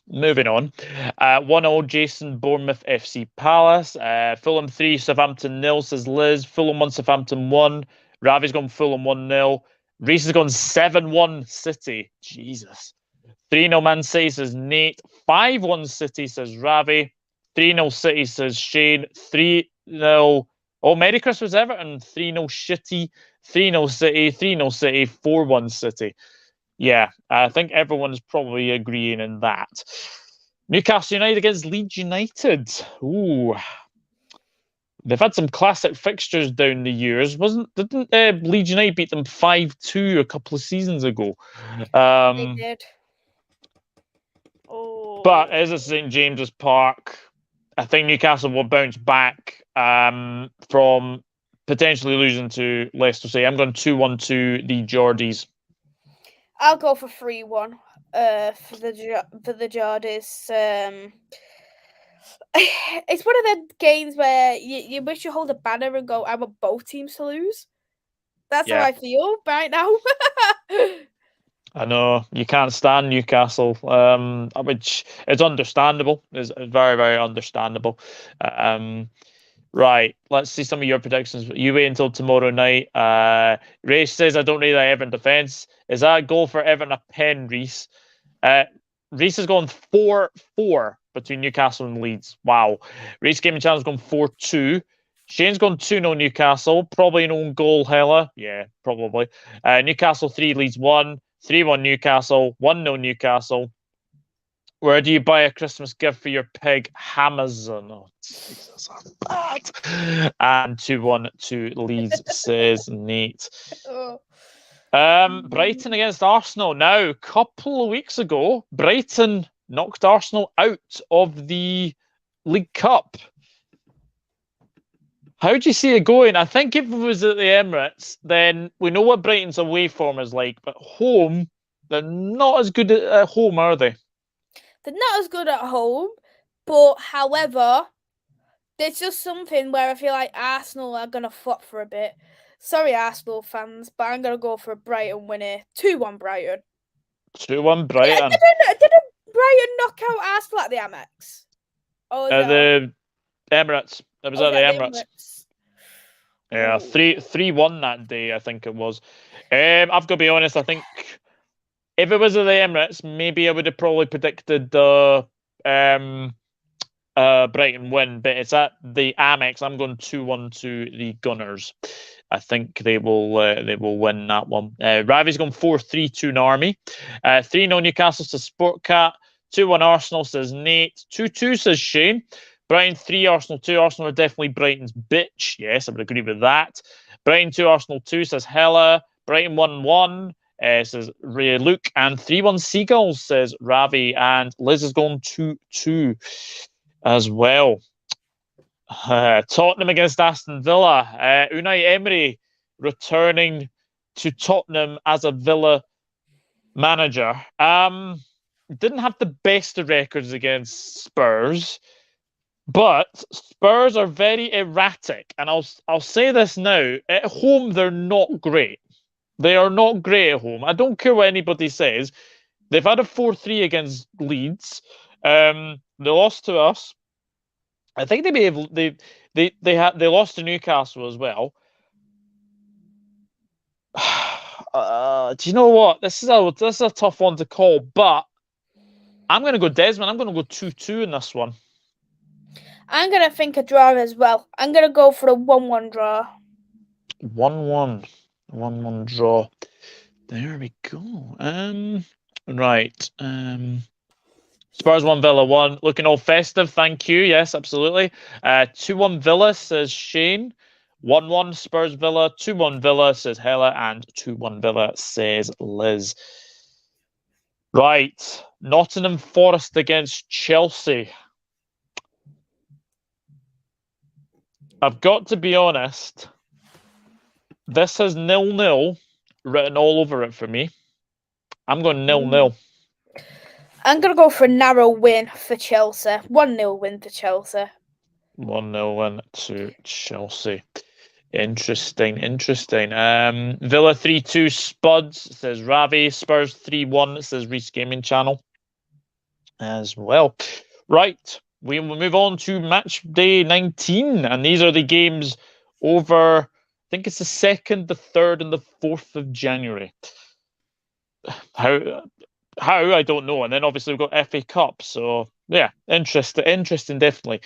Moving on. 1-0 Jason, Bournemouth FC Palace. Fulham 3, Southampton 0, says Liz. Fulham 1, Southampton 1. Ravi's gone Fulham 1-0. Reese has gone 7-1 City. Jesus. 3-0 Man City, says Nate. 5-1 City, says Ravi. 3-0 City, says Shane. 3-0. Oh, Merry Christmas, Everton. 3-0 Shitty. 3-0 City. 3-0 City. 4-1 City. Yeah, I think everyone is probably agreeing in that. Newcastle United against Leeds United. Ooh. They've had some classic fixtures down the years. Didn't Leeds United beat them 5-2 a couple of seasons ago? They did. Oh. But as a St. James's Park, I think Newcastle will bounce back from potentially losing to Leicester City. I'm going 2-1 to the Geordies. I'll go for 3-1 for the Geordies. It's one of the games where you wish you hold a banner and go, I want both teams to lose. That's how I feel right now. I know you can't stand Newcastle, which is understandable. It's very, very understandable. Right, let's see some of your predictions. You wait until tomorrow night. Ray says, I don't really like Everton defence. Is that a goal for Everton a pen, Reese? Reese has gone 4-4 between Newcastle and Leeds. Wow. Reese Gaming Channel's gone 4-2. Shane's gone 2-0 Newcastle. Probably an own goal, Hella. Yeah, probably. Newcastle 3, Leeds 1. 3-1 Newcastle. 1-0 Newcastle. Where do you buy a Christmas gift for your pig? Amazon. Oh, Jesus, I'm bad. And 2-1 to Leeds, says Nate. Oh. Brighton against Arsenal. Now, a couple of weeks ago, Brighton knocked Arsenal out of the League Cup. How do you see it going? I think if it was at the Emirates, then we know what Brighton's away form is like, but home, they're not as good at home, are they? They're not as good at home, but however, there's just something where I feel like Arsenal are going to flop for a bit. Sorry, Arsenal fans, but I'm going to go for a Brighton winner. 2-1 Brighton. 2-1 Brighton. Didn't Brighton knock out Arsenal at the Amex? Oh, the Emirates. It was at the Emirates. Yeah, 3-1 that day, I think it was. I've got to be honest, I think if it was at the Emirates, maybe I would have probably predicted the Brighton win, but it's at the Amex. I'm going 2-1 to the Gunners. I think they will win that one. Ravi's going 4-3 to an Army. 3-0 Newcastle says Sportcat. 2-1 Arsenal says Nate. 2-2 says Shane. Brighton 3, Arsenal 2. Arsenal are definitely Brighton's bitch. Yes, I would agree with that. Brighton 2, Arsenal 2 says Hella. Brighton 1-1 says Ray Luke. And 3-1 Seagulls says Ravi. And Liz is going 2-2 as well. Tottenham against Aston Villa. Unai Emery returning to Tottenham as a Villa manager. Didn't have the best of records against Spurs, but Spurs are very erratic. And I'll say this now. At home, they're not great. They are not great at home. I don't care what anybody says. They've had a 4-3 against Leeds. They lost to us. I think they lost to Newcastle as well. Do you know what? This is a tough one to call, but I'm going to go Desmond. I'm going to go 2-2 in this one. I'm going to think a draw as well. I'm going to go for a 1-1 draw. 1-1. 1-1 draw. There we go. Right. Spurs 1, Villa 1. Looking all festive. Thank you. Yes, absolutely. 2-1 Villa, says Shane. 1-1 Spurs Villa. 2-1 Villa, says Hella. And 2-1 Villa, says Liz. Right. Nottingham Forest against Chelsea. I've got to be honest. This has 0-0 written all over it for me. I'm going 0-0. I'm going to go for a narrow win for Chelsea. 1-0 win to Chelsea. 1-0 win to Chelsea. Interesting. Villa 3-2 Spuds, says Ravi. Spurs 3-1, says Reese Gaming Channel as well. Right. We will move on to match day 19. And these are the games over, I think it's the 2nd, the 3rd, and the 4th of January. How I don't know. And then obviously we've got FA Cup. So yeah, interesting, definitely.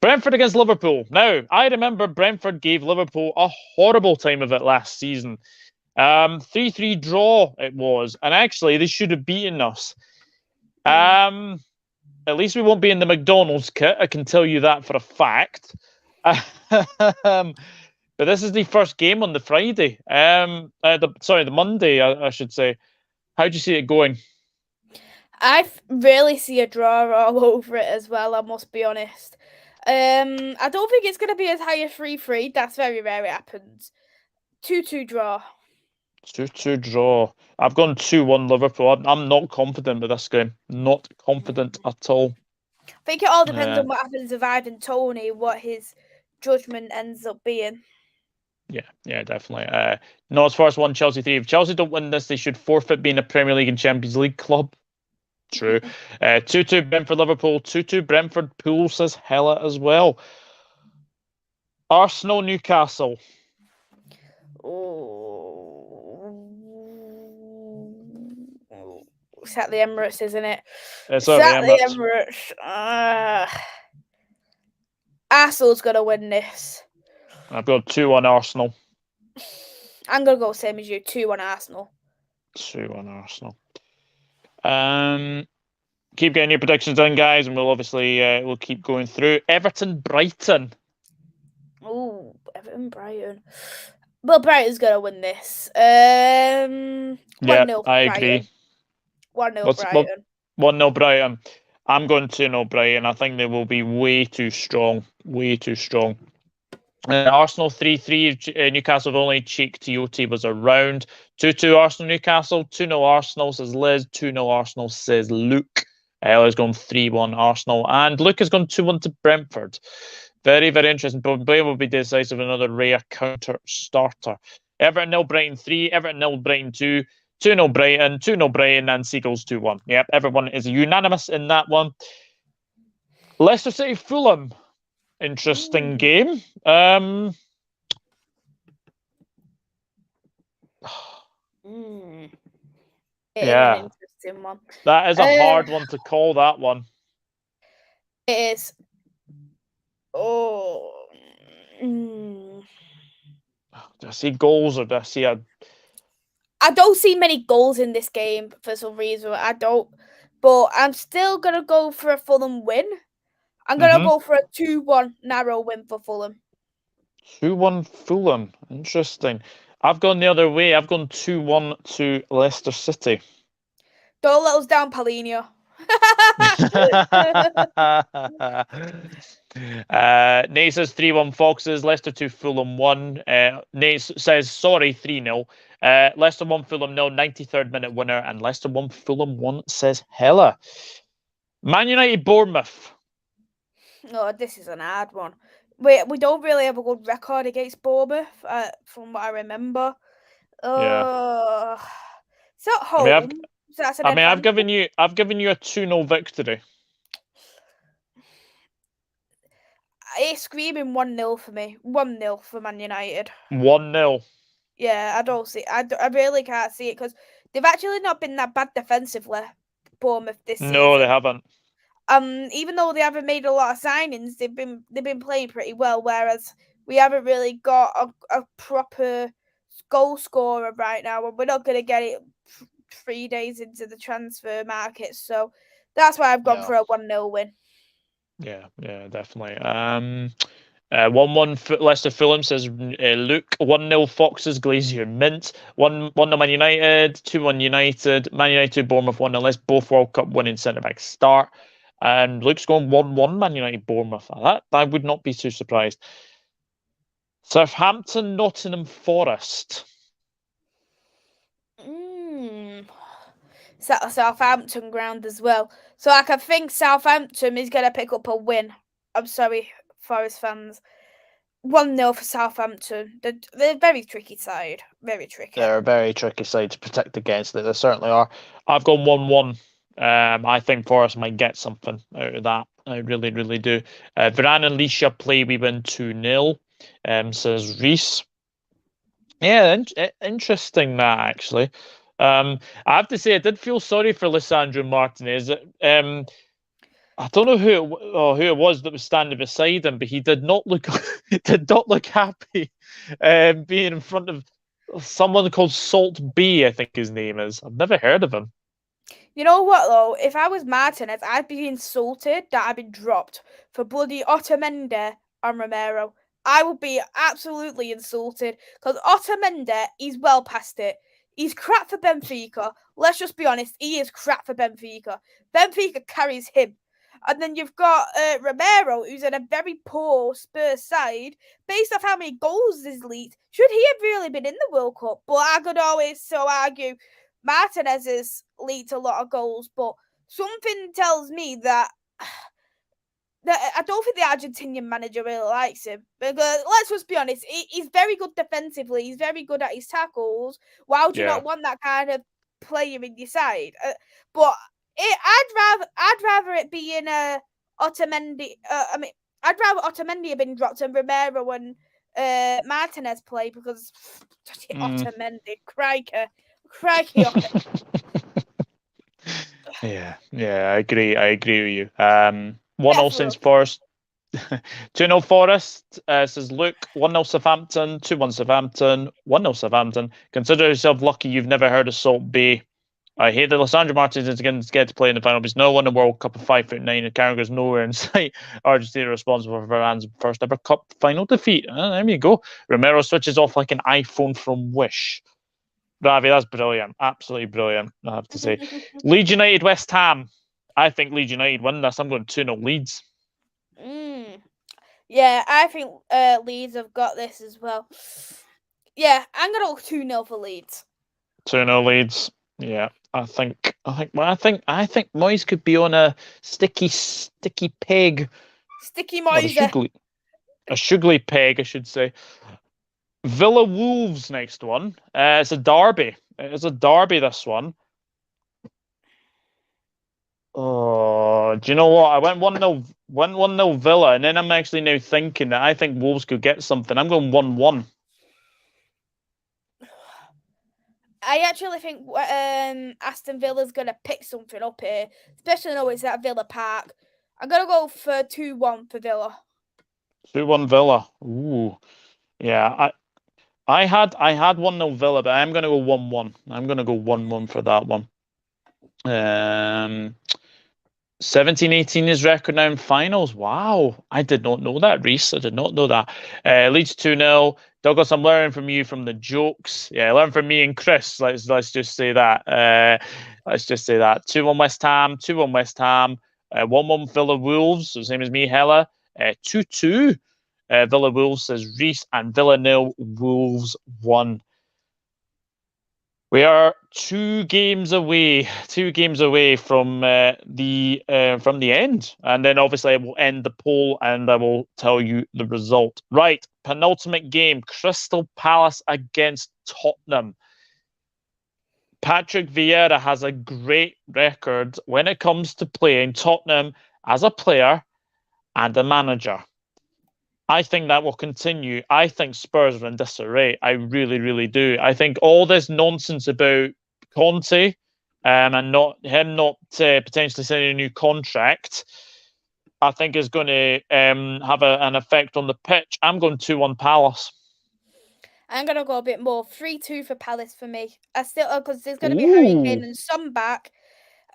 Brentford against Liverpool. Now, I remember Brentford gave Liverpool a horrible time of it last season. 3-3 draw it was. And actually, they should have beaten us. At least we won't be in the McDonald's kit. I can tell you that for a fact. But this is the first game on the Friday. The Monday, I should say. How do you see it going? I really see a draw all over it as well, I must be honest. I don't think it's going to be as high as 3-3. That's very rare it happens. 2-2 draw. 2-2 draw. I've gone 2-1 Liverpool. I'm not confident with this game. Not confident at all. I think it all depends on what happens with Ivan Toney, what his judgment ends up being. Yeah, definitely. No, as far as 1 Chelsea 3. If Chelsea don't win this, they should forfeit being a Premier League and Champions League club. True. 2-2 Brentford Liverpool. 2-2 Brentford Pool, says Hella as well. Arsenal Newcastle. It's at the Emirates, isn't it? It's at the Emirates. Arsenal's going to win this. I've got 2-1 Arsenal. I'm going to go same as you. 2-1 Arsenal. 2-1 Arsenal. keep getting your predictions in, guys, and we'll obviously we'll keep going through. Everton, Brighton. Oh, Everton, Brighton. Well, Brighton's gonna win this. 1-0 I Brighton. agree. 1-0 Brighton. 1-0 Brighton. I'm going 2-0 Brighton. I think they will be way too strong. Way too strong. Arsenal 3-3. Newcastle have only cheek Tiote was around. 2-2 Arsenal Newcastle. 2-0 Arsenal says Liz. 2-0 Arsenal says Luke. Ella's gone 3-1 Arsenal. And Luke has gone 2-1 to Brentford. Very, very interesting. Probably will be decisive. Another rare counter starter. Everton 0 Brighton 3. Everton 0 Brighton 2. 2-0 Brighton. 2-0 Brighton. And Seagulls 2-1. Yep, everyone is unanimous in that one. Leicester City Fulham. Interesting game. It is an interesting one. That is a hard one to call, that one. It is. Do I see goals or do I see a... I don't see many goals in this game for some reason. I don't. But I'm still going to go for a Fulham win. I'm going to go for a 2-1 narrow win for Fulham. 2-1 Fulham. Interesting. I've gone the other way. I've gone 2-1 to Leicester City. Don't let us down, Paulinho. Nate says 3-1 Foxes. Leicester 2 Fulham 1. Nate says sorry 3-0. Leicester 1 Fulham 0. 93rd minute winner. And Leicester 1 Fulham 1 says Hella. Man United Bournemouth. Oh, this is an hard one. We don't really have a good record against Bournemouth, from what I remember. Yeah. It's at home. I've given you a 2-0 victory. It's screaming 1-0 for me. 1-0 for Man United. 1-0. Yeah, I don't see. I really can't see it because they've actually not been that bad defensively, Bournemouth this season. No, they haven't. Even though they haven't made a lot of signings, they've been playing pretty well. Whereas we haven't really got a proper goal scorer right now, and we're not going to get it 3 days into the transfer market. So that's why I've gone for a 1-0 win. Yeah, definitely. 1-1 Leicester Fulham says Luke. 1-0 Foxes Glazier Mint. 1-0 Man United. 2-1 United. Man United 2 Bournemouth 1-0. Let's both World Cup winning centre back start. And Luke's going 1-1 Man United Bournemouth. That I would not be too surprised. Southampton Nottingham Forest. Southampton ground as well. So I can think Southampton is going to pick up a win. I'm sorry, Forest fans. 1-0 for Southampton. They're a very tricky side. Very tricky. They're a very tricky side to protect against. They certainly are. I've gone 1-1. I think Forest might get something out of that. I really, really do. Varane and Leisha play. We win 2-0. Says Reese. Yeah, interesting that actually. I have to say, I did feel sorry for Lisandro Martinez. I don't know who it was that was standing beside him, but he did not look happy being in front of someone called Salt B, I think his name is. I've never heard of him. You know what, though? If I was Martinez, I'd be insulted that I've been dropped for bloody Otamendi and Romero. I would be absolutely insulted because Otamendi, he's well past it. He's crap for Benfica. Let's just be honest. He is crap for Benfica. Benfica carries him. And then you've got Romero, who's in a very poor Spurs side. Based off how many goals he's leaked, should he have really been in the World Cup? But I could always argue Martinez has leaked a lot of goals. But something tells me that I don't think the Argentinian manager really likes him. Because let's just be honest, he's very good defensively. He's very good at his tackles. Why would you not want that kind of player in your side? I'd rather it be in Otamendi. I'd rather Otamendi have been dropped and Romero and Martinez play because Otamendi, crikey. Yeah, I agree. I agree with you. 1-0 since Forest. 2-0 Forest says Luke. 1-0 Southampton. 2-1 Southampton. 1-0 Southampton. Consider yourself lucky you've never heard of Salt Bay. I hate that Lissandro Martinez is going to get to play in the final, but he's no won the World Cup of 5'9", and Carragher's nowhere in sight. Argentina responsible for Varane's first ever Cup final defeat. There you go. Romero switches off like an iPhone from Wish. Ravi, that's brilliant. Absolutely brilliant, I have to say. Leeds United, West Ham. I think Leeds United win this. I'm going 2-0 Leeds. Yeah, I think Leeds have got this as well. Yeah, I'm going to go 2-0 for Leeds. 2-0 Leeds. Yeah, I think Moyes could be on a sticky peg. Sticky Moyes. A sugary peg, I should say. Villa Wolves next one. It's a derby. It's a derby, this one. Oh, do you know what? I went 1-0 Villa, and then I'm actually now thinking that I think Wolves could get something. I'm going 1-1. I actually think Aston Villa's going to pick something up here, especially though it's at Villa Park. I'm going to go for 2-1 for Villa. 2-1 Villa. Ooh. Yeah, I had 1-0 Villa, but I'm going to go 1-1. I'm going to go 1-1 for that one. 17-18 is record now in finals. Wow. I did not know that, Reese. I did not know that. Leeds 2-0. Douglas, I'm learning from you from the jokes. Yeah, learn from me and Chris. Let's just say that. Let's just say that. 2-1 West Ham. 2-1 West Ham. 1-1 Villa Wolves. So same as me, Hella. 2-2 Villa Wolves, says Reese. And Villa 0, Wolves 1. We are 2 games away from the end, and then obviously I will end the poll and I will tell you the result. Right, penultimate game: Crystal Palace against Tottenham. Patrick Vieira has a great record when it comes to playing Tottenham as a player and a manager. I think that will continue. I think Spurs are in disarray. I really, really do. I think all this nonsense about Conte and not potentially signing a new contract, I think is going to have an effect on the pitch. I'm going 2-1 Palace. I'm going to go a bit more. 3-2 for Palace for me. I still, because there's going to be Harry Kane and some back.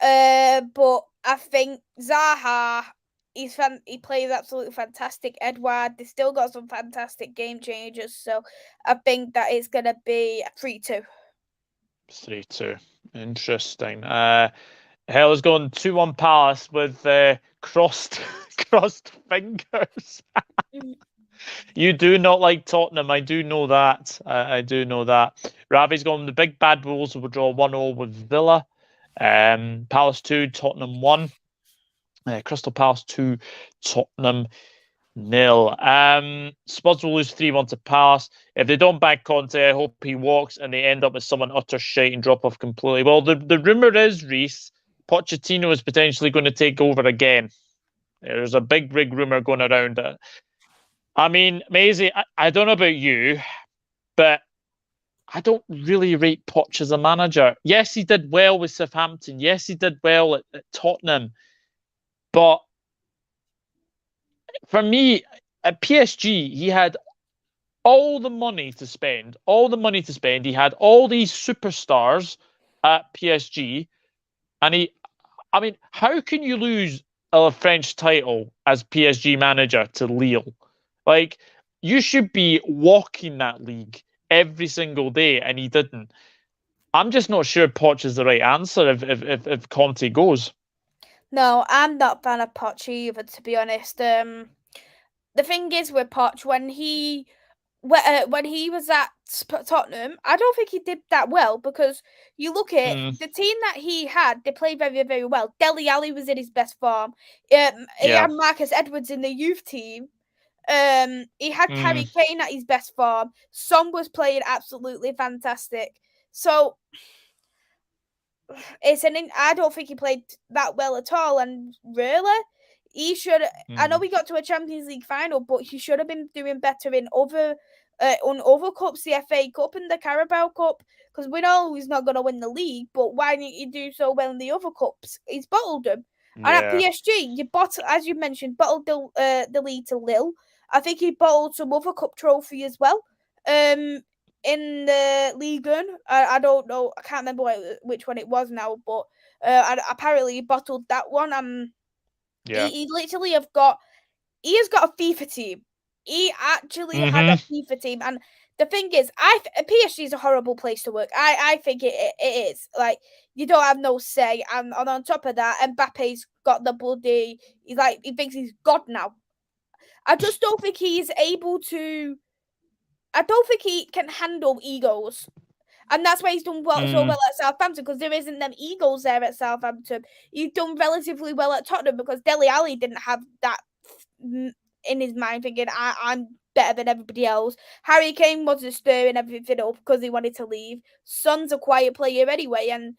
But I think Zaha, he plays absolutely fantastic. Edward, they still got some fantastic game changers. So I think that it's going to be 3-2. 3-2. Interesting. Hell is going 2-1 Palace with crossed fingers. You do not like Tottenham. I do know that. I do know that. Ravi's going the big bad Wolves will draw 1-0 with Villa. Palace 2, Tottenham 1. Crystal Palace 2, Tottenham 0. Spurs will lose 3-1 to Palace. If they don't back Conte, I hope he walks and they end up with someone utter shite and drop off completely. Well, the rumour is, Reese, Pochettino is potentially going to take over again. There's a big rumour going around. I mean, Maisy, I don't know about you, but I don't really rate Poch as a manager. Yes, he did well with Southampton. Yes, he did well at Tottenham. But for me, at PSG, he had all the money to spend. He had all these superstars at PSG. And how can you lose a French title as PSG manager to Lille? Like, you should be walking that league every single day, and he didn't. I'm just not sure Poch is the right answer if Conte goes. No, I'm not a fan of Poch either, to be honest. The thing is with Poch, when he was at Tottenham, I don't think he did that well, because you look at the team that he had, they played very, very well. Dele Alli was in his best form. He had Marcus Edwards in the youth team. He had Harry Kane at his best form. Son was playing absolutely fantastic. So I don't think he played that well at all. And really, he should. I know we got to a Champions League final, but he should have been doing better in other cups, the FA Cup and the Carabao Cup. Because we know he's not going to win the league, but why didn't he do so well in the other cups? He's bottled them. And at PSG, as you mentioned, bottled the league to Lille. I think he bottled some other cup trophy as well. in the League One. I don't know. I can't remember which one it was now, but apparently he bottled that one. He literally has got a FIFA team. He actually had a FIFA team, and the thing is, PSG is a horrible place to work. I think it is. Like, you don't have no say, and on top of that, Mbappe's got the bloody. He thinks he's God now. I just don't think he's able to. I don't think he can handle egos. And that's why he's done so well at Southampton, because there isn't them egos there at Southampton. He's done relatively well at Tottenham because Dele Alli didn't have that in his mind, thinking I'm better than everybody else. Harry Kane wasn't stirring everything up because he wanted to leave. Son's a quiet player anyway, and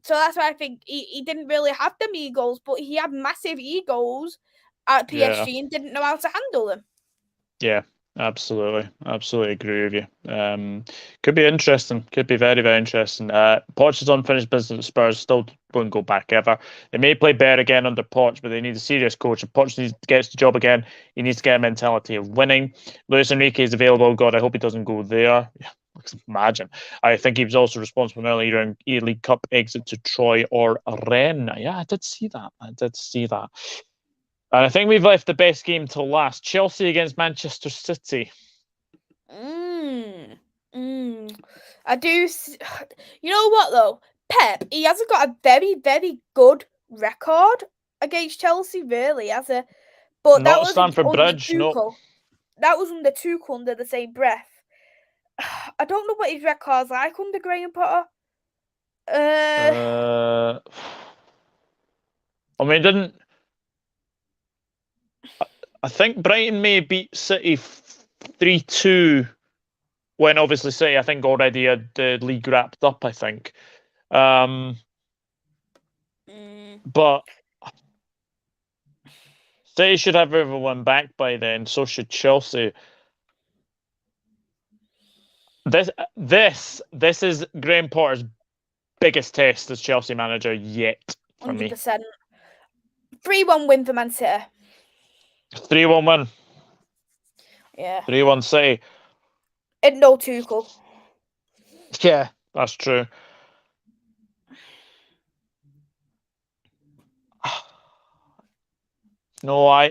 so that's why I think he didn't really have them egos, but he had massive egos at PSG and didn't know how to handle them. Yeah, absolutely. Absolutely agree with you. Could be interesting. Could be very, very interesting. Poch is unfinished business at Spurs. Still won't go back ever. They may play better again under Poch, but they need a serious coach. If Poch gets the job again, he needs to get a mentality of winning. Luis Enrique is available. God, I hope he doesn't go there. Yeah, imagine. I think he was also responsible for an early League Cup exit to Troy or Rennes. Yeah, I did see that. And I think we've left the best game till last. Chelsea against Manchester City. I do. You know what, though? Pep, he hasn't got a very, very good record against Chelsea, really, has he? But that was Stamford Bridge, no. That was under Tuchel under the same breath. I don't know what his record's like under Graham Potter. I mean, didn't... I think Brighton may beat City 3-2 when obviously City, I think, already had the league wrapped up, I think. But City should have everyone back by then, so should Chelsea. This is Graham Potter's biggest test as Chelsea manager yet for 100%. Me. 3-1 win for Man City. 3-1 win. Yeah. 3-1 City. And no Tuchel. Yeah, that's true. No, I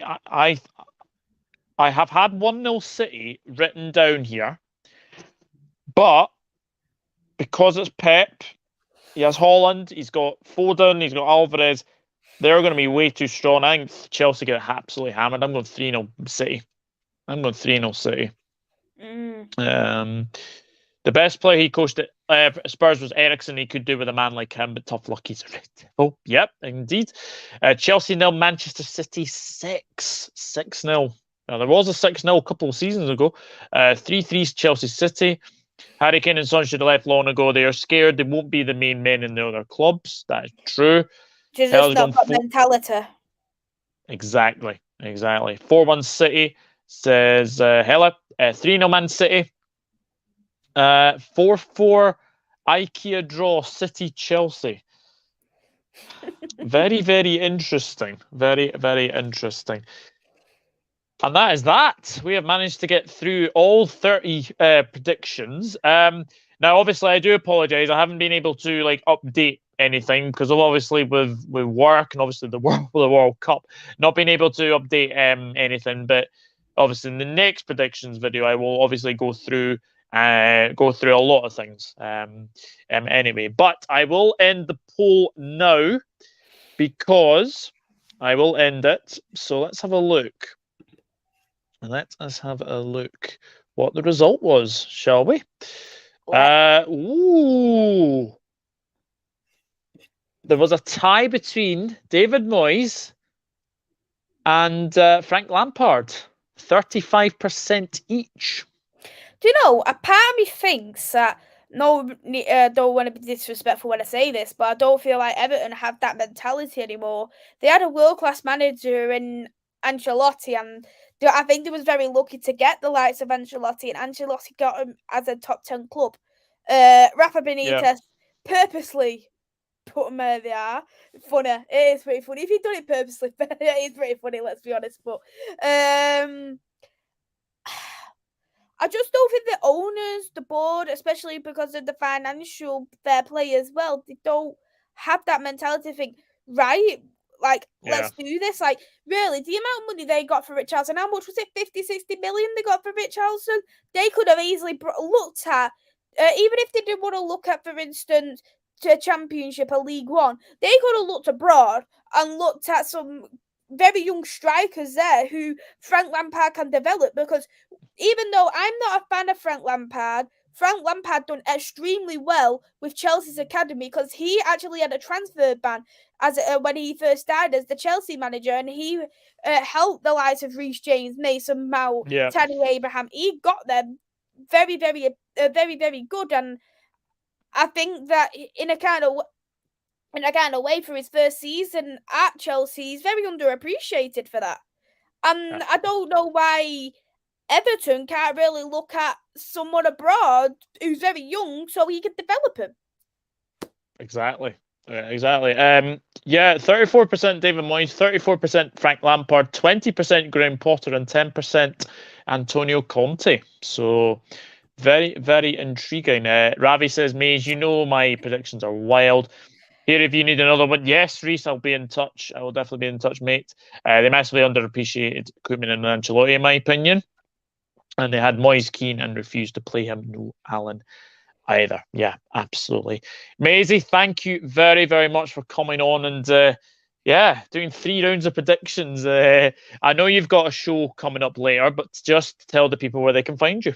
have had 1-0 City written down here, but because it's Pep, he has Holland, he's got Foden, he's got Alvarez. They're going to be way too strong. I think Chelsea get absolutely hammered. I'm going 3-0 City. The best player he coached at Spurs was Eriksen. He could do with a man like him, but tough luck, he's a red devil. Yep, indeed. Chelsea 0, Manchester City 6-0. Now, there was a 6-0 a couple of seasons ago. 3-3 Chelsea City. Harry Kane and Son should have left long ago. They are scared they won't be the main men in the other clubs. That is true. Jesus not got mentality. Exactly. 4-1 City, says Hella. 3-0 Man City. 4-4 IKEA draw City Chelsea. Very, very interesting. Very, very interesting. And that is that. We have managed to get through all 30 predictions. Now, obviously, I do apologise. I haven't been able to update anything because of obviously with work and obviously the World Cup, not being able to update anything. But obviously, in the next predictions video, I will obviously go through a lot of things. Anyway, but I will end the poll now because I will end it. So let's have a look. Let us have a look what the result was, shall we? Ooh. There was a tie between David Moyes and Frank Lampard. 35% each. Do you know, a part of me thinks that, don't want to be disrespectful when I say this, but I don't feel like Everton have that mentality anymore. They had a world-class manager in Ancelotti, and I think they was very lucky to get the likes of Ancelotti, and Ancelotti got him as a top 10 club. Rafa Benitez purposely put them where they are. Funny. It is pretty funny. If he'd done it purposely, it is pretty funny, let's be honest. But I just don't think the owners, the board, especially because of the financial fair play as well, they don't have that mentality to think, right, like, let's do this. Like, really, the amount of money they got for Richarlison, how much was it? 50, 60 million they got for Richarlison? They could have easily looked at, even if they didn't want to look at, for instance, to a Championship or League One, they could have looked abroad and looked at some very young strikers there who Frank Lampard can develop, because even though I'm not a fan of Frank Lampard done extremely well with Chelsea's academy, because he actually had a transfer ban as when he first started as the Chelsea manager, and he helped the likes of Reece James, Mason Mount, Tammy Abraham. He got them very, very, very good, and I think that in a kind of way, for his first season at Chelsea, he's very underappreciated for that. And I don't know why Everton can't really look at someone abroad who's very young so he can develop him. Exactly. 34% David Moyes, 34% Frank Lampard, 20% Graham Potter, and 10% Antonio Conte. So very, very intriguing. Ravi says, Mays, my predictions are wild. Here, if you need another one, yes, Reese, I'll be in touch. I will definitely be in touch, mate. They massively underappreciated Koeman and Ancelotti, in my opinion. And they had Moyes Keane and refused to play him. No Allen either. Yeah, absolutely. Maisy, thank you very, very much for coming on and doing 3 rounds of predictions. I know you've got a show coming up later, but just tell the people where they can find you.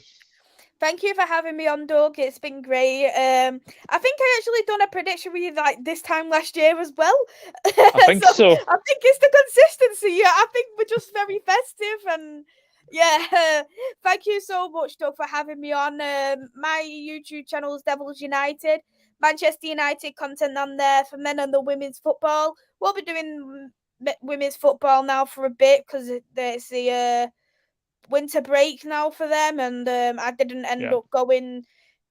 Thank you for having me on, Doug. It's been great. I think I actually done a prediction with you like this time last year as well. I think so. I think it's the consistency. Yeah, I think we're just very festive, and yeah, thank you so much, Doug, for having me on. My YouTube channel is Devils United. Manchester United content on there for men and the women's football. We'll be doing women's football now for a bit because it's the winter break now for them, and I didn't end up going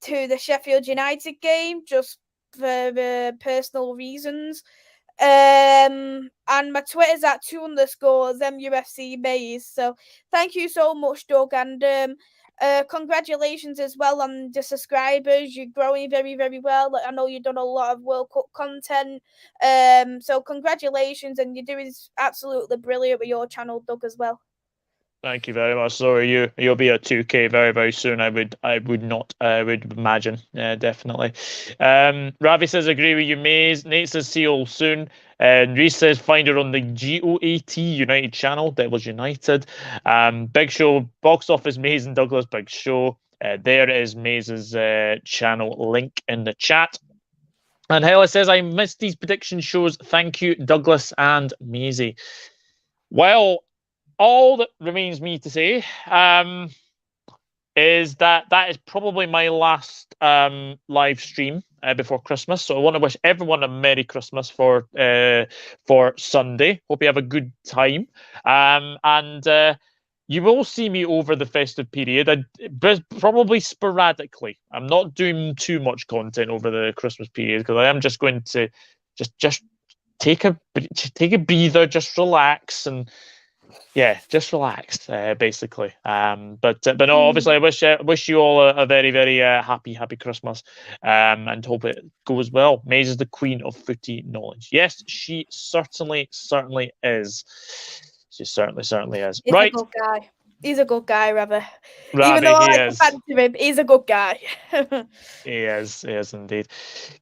to the Sheffield United game just for personal reasons. And my Twitter's at 2_MUFC Mays. So thank you so much, Doug, and congratulations as well on the subscribers. You're growing very, very well. I know you've done a lot of World Cup content. So congratulations, and you're doing absolutely brilliant with your channel, Doug, as well. Thank you very much. So you'll be at 2K very, very soon. I would imagine. Yeah, definitely. Ravi says agree with you, Mays. Nate says see you all soon. And Reese says find her on the GOAT United channel, Devils United. Big Show, Box Office Mays and Douglas, Big Show. There is Mays's channel link in the chat. And Hella says I missed these prediction shows. Thank you, Douglas and Maisy. Well, all that remains me to say is that is probably my last live stream before Christmas. So I want to wish everyone a Merry Christmas for Sunday. Hope you have a good time. And you will see me over the festive period, probably sporadically. I'm not doing too much content over the Christmas period because I am just going to just take a breather, just relax and. Yeah, just relax, basically. But no, obviously, I wish you all a very, very happy Christmas, and hope it goes well. Maze is the queen of footy knowledge. Yes, she certainly is. She certainly is. He's a good guy. He's a good guy, Ravi. Ravi, even though I like to fancy him, he's a good guy. He is indeed.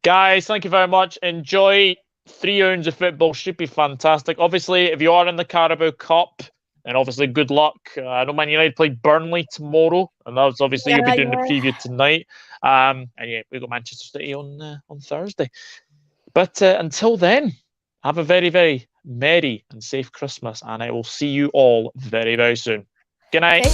Guys, thank you very much. Enjoy 3 rounds of football. Should be fantastic. Obviously, if you are in the Carabao Cup, and obviously good luck. I know Man United play Burnley tomorrow, and that's obviously you'll be doing the preview tonight. And yeah, we've got Manchester City on Thursday. But until then, have a very, very merry and safe Christmas, and I will see you all very, very soon. Good night.